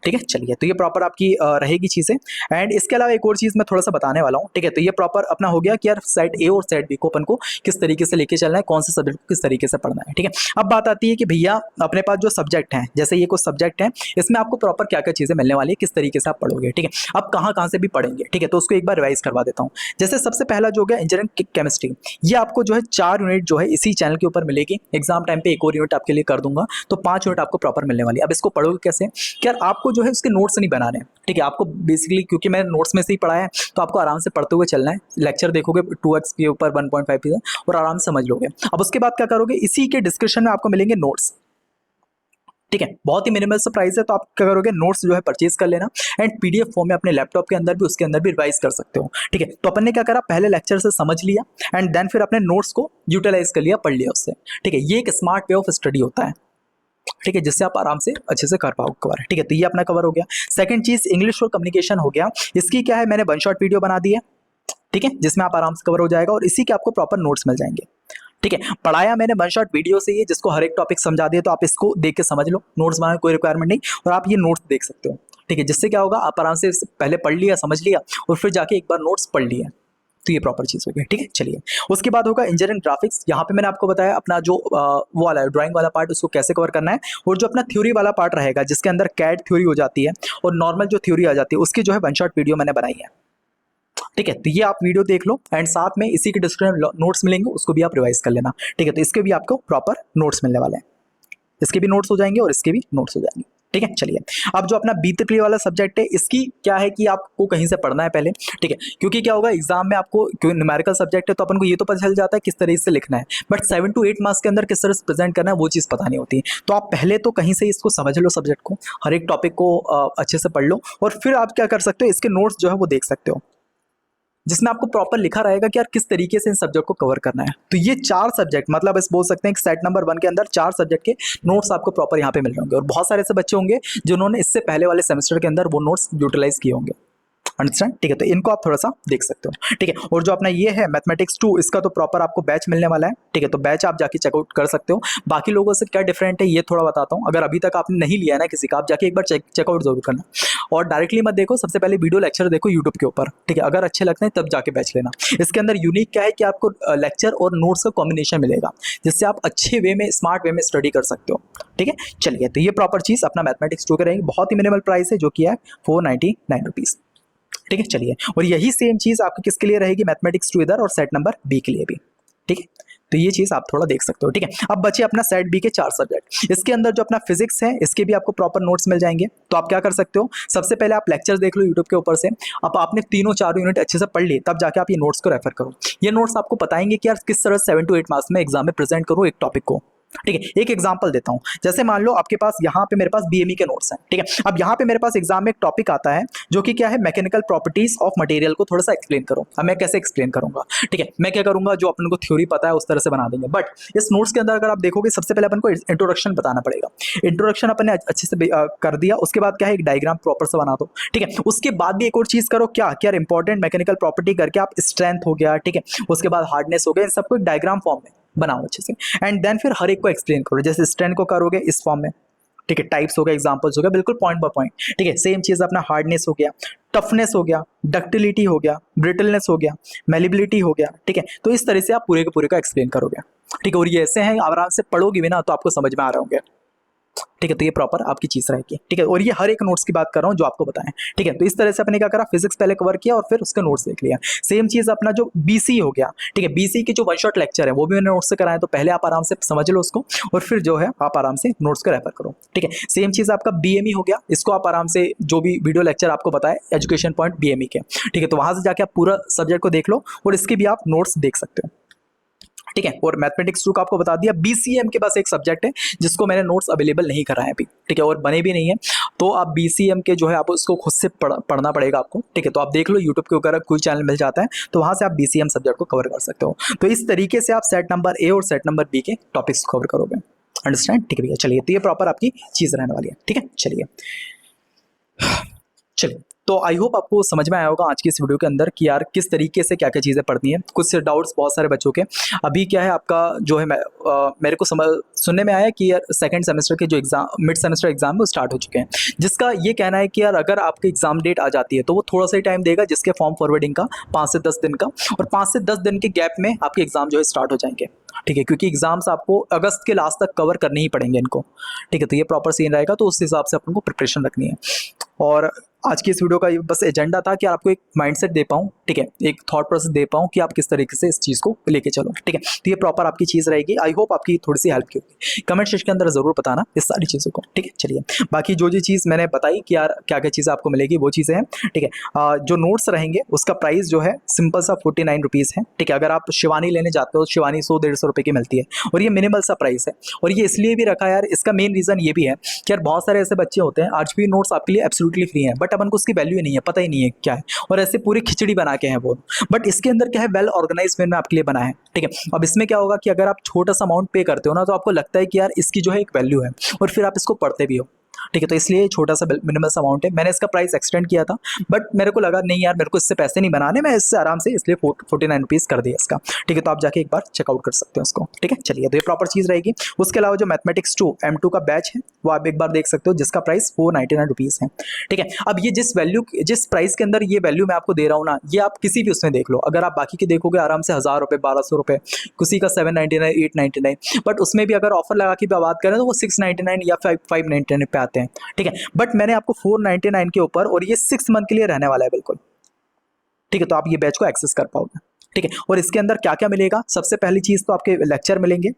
ठीक है। चलिए, तो ये प्रॉपर आपकी रहेगी चीज़ें। एंड इसके अलावा एक और चीज़ मैं थोड़ा सा बताने वाला हूँ, ठीक है। तो ये प्रॉपर अपना हो गया कि यार सेट ए और सेट बी को अपन को किस तरीके से लेके चलना है, कौन से सब्जेक्ट को किस तरीके से पढ़ना है, ठीक है। अब बात आती है कि भैया अपने पास जो सब्जेक्ट हैं, जैसे ये कुछ सब्जेक्ट हैं, इसमें आपको प्रॉपर क्या क्या चीज़ें मिलने वाली है, किस तरीके से आप पढ़ोगे, ठीक है। अब कहाँ कहाँ से भी पढ़ेंगे, ठीक है। तो उसको एक बार रिवाइज करवा देता हूँ। जैसे सबसे पहला जो हो गया इंजीनियरिंग केमिस्ट्री, ये आपको जो है 4 यूनिट जो है इसी चैनल के ऊपर मिलेगी। एग्जाम टाइम पे एक और यूनिट आपके लिए कर दूंगा, तो 5 यूनिट आपको प्रॉपर मिलने वाली है। अब इसको पढ़ोगे कैसे, क्या आपको जो है उसके नोट्स नहीं बनाने हैं, ठीक है। आपको बेसिकली क्योंकि मैंने नोट्स में से ही पढ़ा है, तो आपको आराम से पढ़ते हुए चलना है। लेक्चर देखोगे 2x के ऊपर 1.5 पे और आराम से समझ लोगे। अब उसके बाद क्या करोगे, इसी के डिस्क्रिप्शन में आपको मिलेंगे नोट्स, ठीक है। बहुत ही मिनिमल सा प्राइस है, तो आप क्या करोगे, नोट्स जो है परचेज कर लेना एंड पीडीएफ फॉर्म में अपने लैपटॉप के अंदर भी, उसके अंदर भी रिवाइज कर सकते हो, ठीक है। तो अपन ने क्या करा, पहले लेक्चर से समझ लिया एंड देन फिर अपने नोट्स को यूटिलाइज कर लिया, पढ़ लिया उससे, ठीक है। ये एक स्मार्ट वे ऑफ स्टडी होता है, ठीक है, जिससे आप आराम से अच्छे से कर पाओ कवर, ठीक है। तो ये अपना कवर हो गया। सेकंड चीज इंग्लिश और कम्युनिकेशन हो गया। इसकी क्या है, मैंने वन शॉट वीडियो बना दी है, ठीक है, जिसमें आप आराम से कवर हो जाएगा और इसी के आपको प्रॉपर नोट्स मिल जाएंगे, ठीक है। पढ़ाया मैंने वन शॉट वीडियो से ही, जिसको हर एक टॉपिक समझा दिया, तो आप इसको देख के समझ लो, नोट्स बनाने कोई रिक्वायरमेंट नहीं, और आप ये नोट्स देख सकते हो, ठीक है। जिससे क्या होगा, आप आराम से पहले पढ़ लिया, समझ लिया और फिर जाके एक बार नोट्स पढ़ लिया, तो ये प्रॉपर चीज़ होगी, ठीक है। चलिए, उसके बाद होगा इंजीनियरिंग ग्राफिक्स। यहाँ पे मैंने आपको बताया अपना जो वो वाला ड्राइंग वाला पार्ट, उसको कैसे कवर करना है, और जो अपना थ्योरी वाला पार्ट रहेगा, जिसके अंदर कैड थ्योरी हो जाती है और नॉर्मल जो थ्योरी आ जाती है, उसकी जो है वन शॉट वीडियो मैंने बनाई है, ठीक है। तो ये आप वीडियो देख लो एंड साथ में इसी के डिस्क्रिप्शन नोट्स मिलेंगे, उसको भी आप रिवाइज कर लेना, ठीक है। तो इसके भी आपको प्रॉपर नोट्स मिलने वाले हैं, इसके भी नोट्स हो जाएंगे और इसके भी नोट्स हो जाएंगे, ठीक है। चलिए, अब जो अपना बीतकली वाला सब्जेक्ट है, इसकी क्या है कि आपको कहीं से पढ़ना है पहले, ठीक है। क्योंकि क्या होगा, एग्जाम में आपको, क्योंकि न्यूमेरिकल सब्जेक्ट है, तो अपन को ये तो पता चल जाता है किस तरीके से लिखना है, बट 7 to 8 मार्क्स के अंदर किस तरह से प्रेजेंट करना है, वो चीज़ पता नहीं होती। तो आप पहले तो कहीं से इसको समझ लो, सब्जेक्ट को, हर एक टॉपिक को अच्छे से पढ़ लो, और फिर आप क्या कर सकते हो, इसके नोट्स जो है वो देख सकते हो, जिसमें आपको प्रॉपर लिखा रहेगा कि यार किस तरीके से इन सब्जेक्ट को कवर करना है। तो ये 4 सब्जेक्ट, मतलब इस बोल सकते हैं कि सेट नंबर 1 के अंदर 4 सब्जेक्ट के नोट्स आपको प्रॉपर यहाँ पे मिल रहे होंगे, और बहुत सारे ऐसे बच्चे होंगे जिन्होंने इससे पहले वाले सेमेस्टर के अंदर वो नोट्स यूटिलाइज किए होंगे, अंडरस्टैंड, ठीक है। तो इनको आप थोड़ा सा देख सकते हो, ठीक है। और जो अपना ये है मैथमेटिक्स 2, इसका तो प्रॉपर आपको बैच मिलने वाला है, ठीक है। तो बैच आप जाके चेकआउट कर सकते हो। बाकी लोगों से क्या डिफरेंट है, ये थोड़ा बताता हूँ। अगर अभी तक आपने नहीं लिया ना किसी का, आप जाके एक बार चेकआउट जरूर करना, और डायरेक्टली मत देखो, सबसे पहले वीडियो लेक्चर देखो यूट्यूब के ऊपर, ठीक है। अगर अच्छे लगते हैं तब जाके बैच लेना। इसके अंदर यूनिक क्या है कि आपको लेक्चर और नोट्स का कॉम्बिनेशन मिलेगा, जिससे आप अच्छे वे में, स्मार्ट वे में स्टडी कर सकते हो, ठीक है। चलिए, तो ये प्रॉपर चीज़ अपना मैथमेटिक्स 2 के रहेगी। बहुत ही मिनिमल प्राइस है, जो कि है 499 रुपीज़, ठीक है। चलिए, और यही सेम चीज़ आपकी किसके लिए रहेगी, मैथमेटिक्स 2 इधर और सेट नंबर बी के लिए भी, ठीक है। तो ये चीज़ आप थोड़ा देख सकते हो, ठीक है। अब बचे अपना सेट बी के 4 सब्जेक्ट। इसके अंदर जो अपना फिजिक्स है, इसके भी आपको प्रॉपर नोट्स मिल जाएंगे। तो आप क्या कर सकते हो, सबसे पहले आप लेक्चर देख लो यूट्यूब के ऊपर से। अब आपने तीनों 4 यूनिट अच्छे से पढ़ लिए, तब जाके आप ये नोट्स को रेफर करो। ये नोट्स आपको बताएंगे कि यार किस तरह 7 to 8 मार्क्स में एग्जाम में प्रेजेंट करो एक टॉपिक को, ठीक है। एक एग्जांपल देता हूं, जैसे मान लो आपके पास यहाँ पे मेरे पास बीएमई के नोट्स हैं, ठीक है। अब यहाँ पे मेरे पास एग्जाम में एक टॉपिक आता है जो कि क्या है, मैकेनिकल प्रॉपर्टीज ऑफ मटेरियल को थोड़ा सा एक्सप्लेन करो। अब मैं कैसे एक्सप्लेन करूंगा, ठीक है। मैं क्या करूंगा, जो अपन को थ्योरी पता है उस तरह से बना देंगे, बट इस नोट्स के अंदर अगर आप देखोगे, सबसे पहले अपन को इंट्रोडक्शन बताना पड़ेगा। इंट्रोडक्शन अपन ने अच्छे से कर दिया, उसके बाद क्या है, एक डायग्राम प्रॉपर से बना दो, ठीक है। उसके बाद भी एक और चीज करो, क्या क्या इंपॉर्टेंट मैकेनिकल प्रॉपर्टी करके आप स्ट्रेंथ हो गया, ठीक है, उसके बाद हार्डनेस हो गया, इन सबको एक डायग्राम फॉर्म में बनाओ अच्छे से, एंड देन फिर हर एक को एक्सप्लेन करो। जैसे स्ट्रेंथ को करोगे इस फॉर्म में, ठीक है, टाइप्स हो गया, एग्जांपल्स हो गया, बिल्कुल पॉइंट बाय पॉइंट, ठीक है। सेम चीज अपना हार्डनेस हो गया, टफनेस हो गया, डक्टिलिटी हो गया, ब्रिटलनेस हो गया, मेलिबिलिटी हो गया, ठीक है। तो इस तरह से आप पूरे के पूरे का एक्सप्लेन करोगे, ठीक है। और ये ऐसे हैं, आराम से पढ़ोगे भी ना तो आपको समझ में आ रहे होंगे, ठीक है। तो ये प्रॉपर आपकी चीज रहेगी, ठीक है। और ये हर एक नोट्स की बात कर रहा हूँ जो आपको बताएं, ठीक है। तो इस तरह से अपने क्या करा, फिजिक्स पहले कवर किया और फिर उसका नोट्स देख लिया। सेम चीज अपना जो बीसी हो गया, ठीक है, बीसी की जो वन शॉट लेक्चर है वो भी मैंने नोट्स से कराया, तो पहले आप आराम से समझ लो उसको, और फिर जो है आप आराम से नोट्स को रेफर करो, ठीक है। सेम चीज आपका बीएमई हो गया, इसको आप आराम से जो भी वीडियो लेक्चर आपको बताए एजुकेशन पॉइंट बीएमई के, ठीक है, तो वहां से जाके आप पूरा सब्जेक्ट को देख लो और इसके भी आप नोट्स देख सकते हो, ठीक है। और मैथमेटिक्स 2 का आपको बता दिया। बीसीएम के पास एक सब्जेक्ट है जिसको मैंने नोट्स अवेलेबल नहीं कराए अभी, ठीक है, और बने भी नहीं है, तो आप बीसीएम के जो है आप उसको खुद से पढ़ना पड़ेगा आपको, ठीक है। तो आप देख लो यूट्यूब के ऊपर कोई चैनल मिल जाता है, तो वहाँ से आप बीसीएम सब्जेक्ट को कवर कर सकते हो। तो इस तरीके से आप सेट नंबर ए और सेट नंबर बी के टॉपिक्स कवर करोगे, अंडरस्टैंड, ठीक है भैया। चलिए, तो ये प्रॉपर आपकी चीज़ रहने वाली है, ठीक है। चलिए, तो आई होप आपको समझ में आया होगा आज की इस वीडियो के अंदर कि यार किस तरीके से क्या क्या चीज़ें पढ़नी है। कुछ डाउट्स बहुत सारे बच्चों के अभी क्या है आपका जो है मेरे को सुनने में आया कि यार सेकंड सेमेस्टर के जो एग्जाम मिड सेमेस्टर एग्जाम है वो स्टार्ट हो चुके हैं, जिसका ये कहना है कि यार अगर आपकी एग्जाम डेट आ जाती है तो वो थोड़ा सा ही टाइम देगा, जिसके फॉर्म फॉरवर्डिंग का 5 से 10 दिन का, और 5 से 10 दिन के गैप में आपके एग्जाम जो है स्टार्ट हो जाएंगे। ठीक है, क्योंकि एग्जाम्स आपको अगस्त के लास्ट तक कवर करने ही पड़ेंगे इनको। ठीक है, तो ये प्रॉपर सीन रहेगा, तो उस हिसाब से अपन को प्रिपरेशन रखनी है। और आज की इस वीडियो का ये बस एजेंडा था कि आपको एक माइंडसेट दे पाऊँ, ठीक है, एक थॉट प्रोसेस दे पाऊँ कि आप किस तरीके से इस चीज़ को लेके चलो। ठीक है, तो ये प्रॉपर आपकी चीज़ रहेगी। आई होप आपकी थोड़ी सी हेल्प की होगी। कमेंट सेक्शन के अंदर ज़रूर बताना इस सारी चीज़ों को। ठीक है, चलिए बाकी जो चीज़ मैंने बताई कि यार क्या क्या चीज़ें आपको मिलेगी वो चीज़ें हैं। ठीक है, जो नोट्स रहेंगे उसका प्राइस जो है सिंपल सा 49 रुपीज़ है। ठीक है, अगर आप शिवानी लेने जाते हो, शिवानी 100-150 रुपये की मिलती है, और ये मिनिमल सा प्राइस है। और ये इसलिए भी रखा है यार, इसका मेन रीज़न ये भी है कि यार बहुत सारे ऐसे बच्चे होते हैं आज भी नोट्स आपके लिए एब्सोल्युटली फ्री हैं, बट अपन को उसकी वैल्यू नहीं है, पता ही नहीं है क्या है, और ऐसे पूरी खिचड़ी बना के हैं वो। बट इसके अंदर क्या है, वेल ऑर्गेनाइज वे में आपके लिए बना है। ठीक है, अब इसमें क्या होगा कि अगर आप छोटा सा अमाउंट पे करते हो ना, तो आपको लगता है कि यार इसकी जो है एक वैल्यू है, और फिर आप इसको पढ़ते भी हो। ठीक है, तो इसलिए छोटा सा मिनिमल सा अमाउंट है। मैंने इसका प्राइस एक्सटेंड किया था, बट मेरे को लगा नहीं यार, मेरे को इससे पैसे नहीं बनाने, मैं इससे आराम से इसलिए 49 रुपीज़ कर दिया इसका। ठीक है, तो आप जाके एक बार चेकआउट कर सकते हो इसको। ठीक है, चलिए, तो ये प्रॉपर चीज़ रहेगी। उसके अलावा जो मैथमेटिक्स 2 M2 का बैच है वो आप एक बार देख सकते हो, जिसका प्राइस 499 रुपीज़ है। ठीक है, अब ये जिस प्राइस के अंदर ये वैल्यू मैं आपको दे रहा हूँ ना, ये आप किसी भी उसमें देख लो। अगर आप बाकी के देखोगे आराम से 1000 रुपये, 1200 रुपये, किसी का 799, 899, बट उसमें भी अगर ऑफर लगा के बात करें तो वो 699 या 599 पे आते हैं। ठीक है, बट मैंने आपको 499 के ऊपर, और ये 6 मंथ के लिए रहने वाला है बिल्कुल। ठीक है, तो आप ये बैच को एक्सेस कर पाओगे। ठीक है, और इसके अंदर क्या क्या मिलेगा, सबसे पहली चीज़ तो आपके लेक्चर मिलेंगे।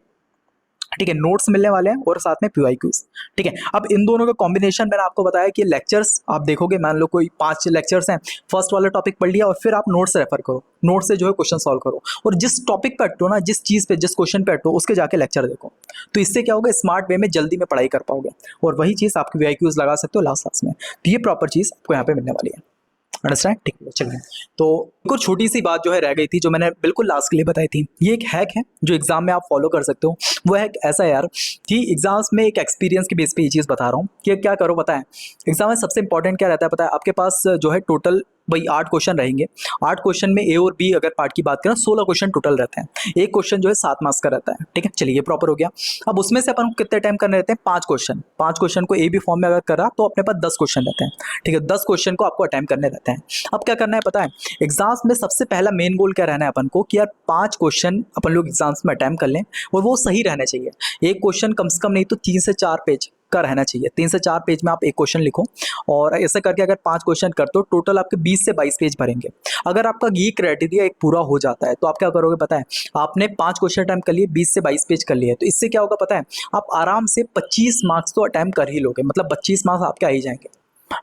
ठीक है, नोट्स मिलने वाले हैं, और साथ में PYQs। ठीक है, अब इन दोनों का कॉम्बिनेशन मैंने आपको बताया कि लेक्चर्स आप देखोगे, मान लो कोई 5 लेक्चर्स हैं, फर्स्ट वाला टॉपिक पढ़ लिया, और फिर आप नोट्स रेफर करो, नोट से जो है क्वेश्चन सॉल्व करो, और जिस टॉपिक पे अटो ना, जिस चीज़ पे, जिस क्वेश्चन पे अटो, उसके जाके लेक्चर देखो। तो इससे क्या होगा, स्मार्ट वे में जल्दी में पढ़ाई कर पाओगे, और वही चीज़ आपकी VIQs लगा सकते हो लास्ट में। तो ये प्रॉपर चीज़ आपको यहाँ पे मिलने वाली है। अंडरस्टैंड? ठीक है, चलिए। तो एक छोटी सी बात जो है रह गई थी, जो मैंने बिल्कुल लास्ट के लिए बताई थी, ये एक हैक है जो एग्जाम में आप फॉलो कर सकते हो। वो हैक ऐसा है यार कि एग्जाम्स में एक एक्सपीरियंस के बेस पे ये चीज़ बता रहा हूँ कि क्या करो पता है, एग्जाम में सबसे इंपॉर्टेंट क्या रहता है पता है, आपके पास जो है टोटल भाई 8 क्वेश्चन रहेंगे। 8 क्वेश्चन में A और B अगर पार्ट की बात करें, 16 क्वेश्चन टोटल रहते हैं। एक क्वेश्चन जो है 7 मार्क्स का रहता है। ठीक है, चलिए, ये प्रॉपर हो गया। अब उसमें से अपन को कितने टाइम करने रहते हैं, 5 क्वेश्चन। 5 क्वेश्चन को A B फॉर्म में अगर करा तो अपने पास 10 क्वेश्चन रहते हैं। ठीक है, 10 क्वेश्चन को आपको अटेम्प्ट करने रहते हैं। अब क्या करना है पता है, एग्जाम्स में सबसे पहला मेन गोल क्या रहना है अपन को कि यार 5 क्वेश्चन अपन लोग एग्जाम्स में अटेम्प्ट कर लें, और वो सही रहने चाहिए। एक क्वेश्चन कम से कम नहीं तो 3 से 4 पेज का रहना चाहिए। 3 से 4 पेज में आप एक क्वेश्चन लिखो, और ऐसे करके अगर 5 क्वेश्चन करते हो, टोटल आपके 20 से 22 पेज भरेंगे। अगर आपका ये क्राइटेरिया एक पूरा हो जाता है, तो आप क्या करोगे पता है, आपने 5 क्वेश्चन अटेम्प्ट कर लिए, 20 से 22 पेज कर लिए, तो इससे क्या होगा पता है, आप आराम से 25 मार्क्स तो अटेम्प्ट कर ही लोगे, मतलब 25 मार्क्स आपके आ ही जाएंगे।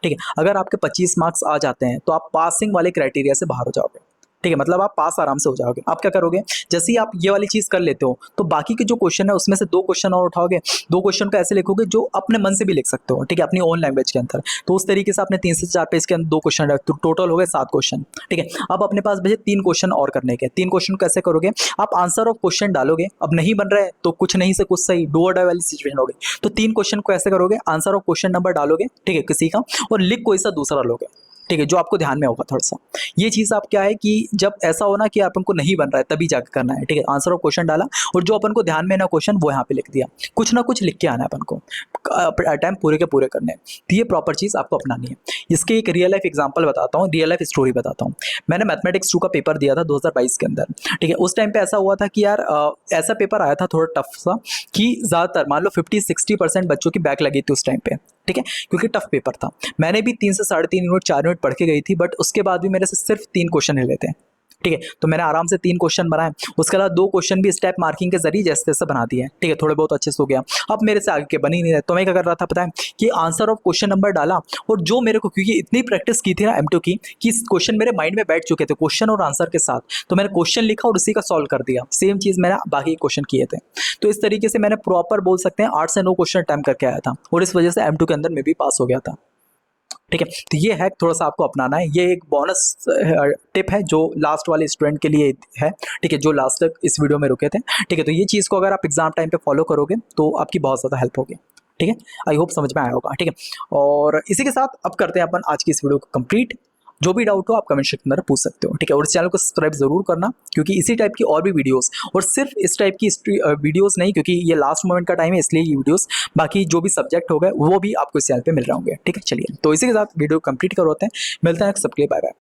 ठीक है, अगर आपके 25 मार्क्स आ जाते हैं तो आप पासिंग वाले क्राइटेरिया से बाहर हो जाओगे। ठीक है, मतलब आप पास आराम से हो जाओगे। आप क्या करोगे, जैसे ही आप ये वाली चीज़ कर लेते हो, तो बाकी के जो क्वेश्चन है उसमें से 2 क्वेश्चन और उठाओगे। 2 क्वेश्चन को ऐसे लिखोगे जो अपने मन से भी लिख सकते हो। ठीक है, अपनी ओन लैंग्वेज के अंदर। तो उस तरीके से आपने 3 से 4 पेज के अंदर 2 क्वेश्चन रख, तो टोटल हो गए 7 क्वेश्चन। ठीक है, अब अपने पास बचे 3 क्वेश्चन और करने के। 3 क्वेश्चन कैसे करोगे, आप आंसर ऑफ क्वेश्चन डालोगे। अब नहीं बन रहा है तो कुछ नहीं से कुछ सही, डू और डाई वाली सिचुएशन होगी। तो 3 क्वेश्चन को ऐसे करोगे, आंसर ऑफ क्वेश्चन नंबर डालोगे, ठीक है, किसी का, और लिख कोई सा दूसरा लोगे। ठीक है, जो आपको ध्यान में होगा थोड़ा सा। ये चीज़ आप क्या है कि जब ऐसा हो ना कि अपन को नहीं बन रहा है, तभी जाकर करना है। ठीक है, आंसर ऑफ क्वेश्चन डाला, और जो अपन को ध्यान में ना क्वेश्चन वो यहाँ पे लिख दिया। कुछ ना कुछ लिख के आना है अपन को, टाइम पूरे के पूरे करने। तो ये प्रॉपर चीज़ आपको अपनानी है। इसके एक रियल लाइफ एग्जाम्पल बताता हूँ, रियल लाइफ स्टोरी बताता हूँ। मैंने मैथमेटिक्स 2 का पेपर दिया था 2022 के अंदर। ठीक है, उस टाइम पे ऐसा हुआ था कि यार ऐसा पेपर आया था थोड़ा टफ सा, कि ज़्यादातर मान लो 50-60% बच्चों की बैक लगी थी उस टाइम पे। ठीक है, क्योंकि टफ पेपर था। मैंने भी 3 से 3.5 यूनिट 4 यूनिट पढ़ के गई थी, बट उसके बाद भी मेरे से सिर्फ 3 क्वेश्चन हिले थे। ठीक है, तो मैंने आराम से 3 क्वेश्चन बनाए। उसके अलावा 2 क्वेश्चन भी स्टेप मार्किंग के जरिए जैसे तैसे बना दिए। ठीक है, थोड़े बहुत अच्छे से हो गया। अब मेरे से आगे के बन ही नहीं रहे, तो मैं क्या कर रहा था पता है, कि आंसर ऑफ क्वेश्चन नंबर डाला, और जो मेरे को, क्योंकि इतनी प्रैक्टिस की थी ना M2 की, कि क्वेश्चन मेरे माइंड में बैठ चुके थे क्वेश्चन और आंसर के साथ, तो मैंने क्वेश्चन लिखा और उसी का सॉल्व कर दिया। सेम चीज़ मैंने बाकी क्वेश्चन किए थे। तो इस तरीके से मैंने प्रॉपर बोल सकते हैं 8 से 9 क्वेश्चन अटेम्प्ट करके आया था, और इस वजह से M2 के अंदर मैं भी पास हो गया था। ठीक है, तो ये हैक थोड़ा सा आपको अपनाना है। ये एक बोनस टिप है जो लास्ट वाले स्टूडेंट के लिए है। ठीक है, जो लास्ट तक इस वीडियो में रुके थे। ठीक है, तो ये चीज़ को अगर आप एग्जाम टाइम पे फॉलो करोगे तो आपकी बहुत ज़्यादा हेल्प होगी। ठीक ठीक है, आई होप समझ में आया होगा। ठीक है, और इसी के साथ अब करते हैं अपन आज की इस वीडियो को कंप्लीट। जो भी डाउट हो आप कमेंट सेक्शन में पूछ सकते हो। ठीक है, और इस चैनल को सब्सक्राइब जरूर करना, क्योंकि इसी टाइप की और भी वीडियोस, और सिर्फ इस टाइप की वीडियोस नहीं, क्योंकि ये लास्ट मोमेंट का टाइम है इसलिए ये वीडियोस, बाकी जो भी सब्जेक्ट हो गए वो भी आपको इस चैनल पे मिल रहे होंगे। ठीक है, चलिए तो इसी के साथ वीडियो कंप्लीट करवाते हैं, मिलते हैं, सबके लिए बाय बाय।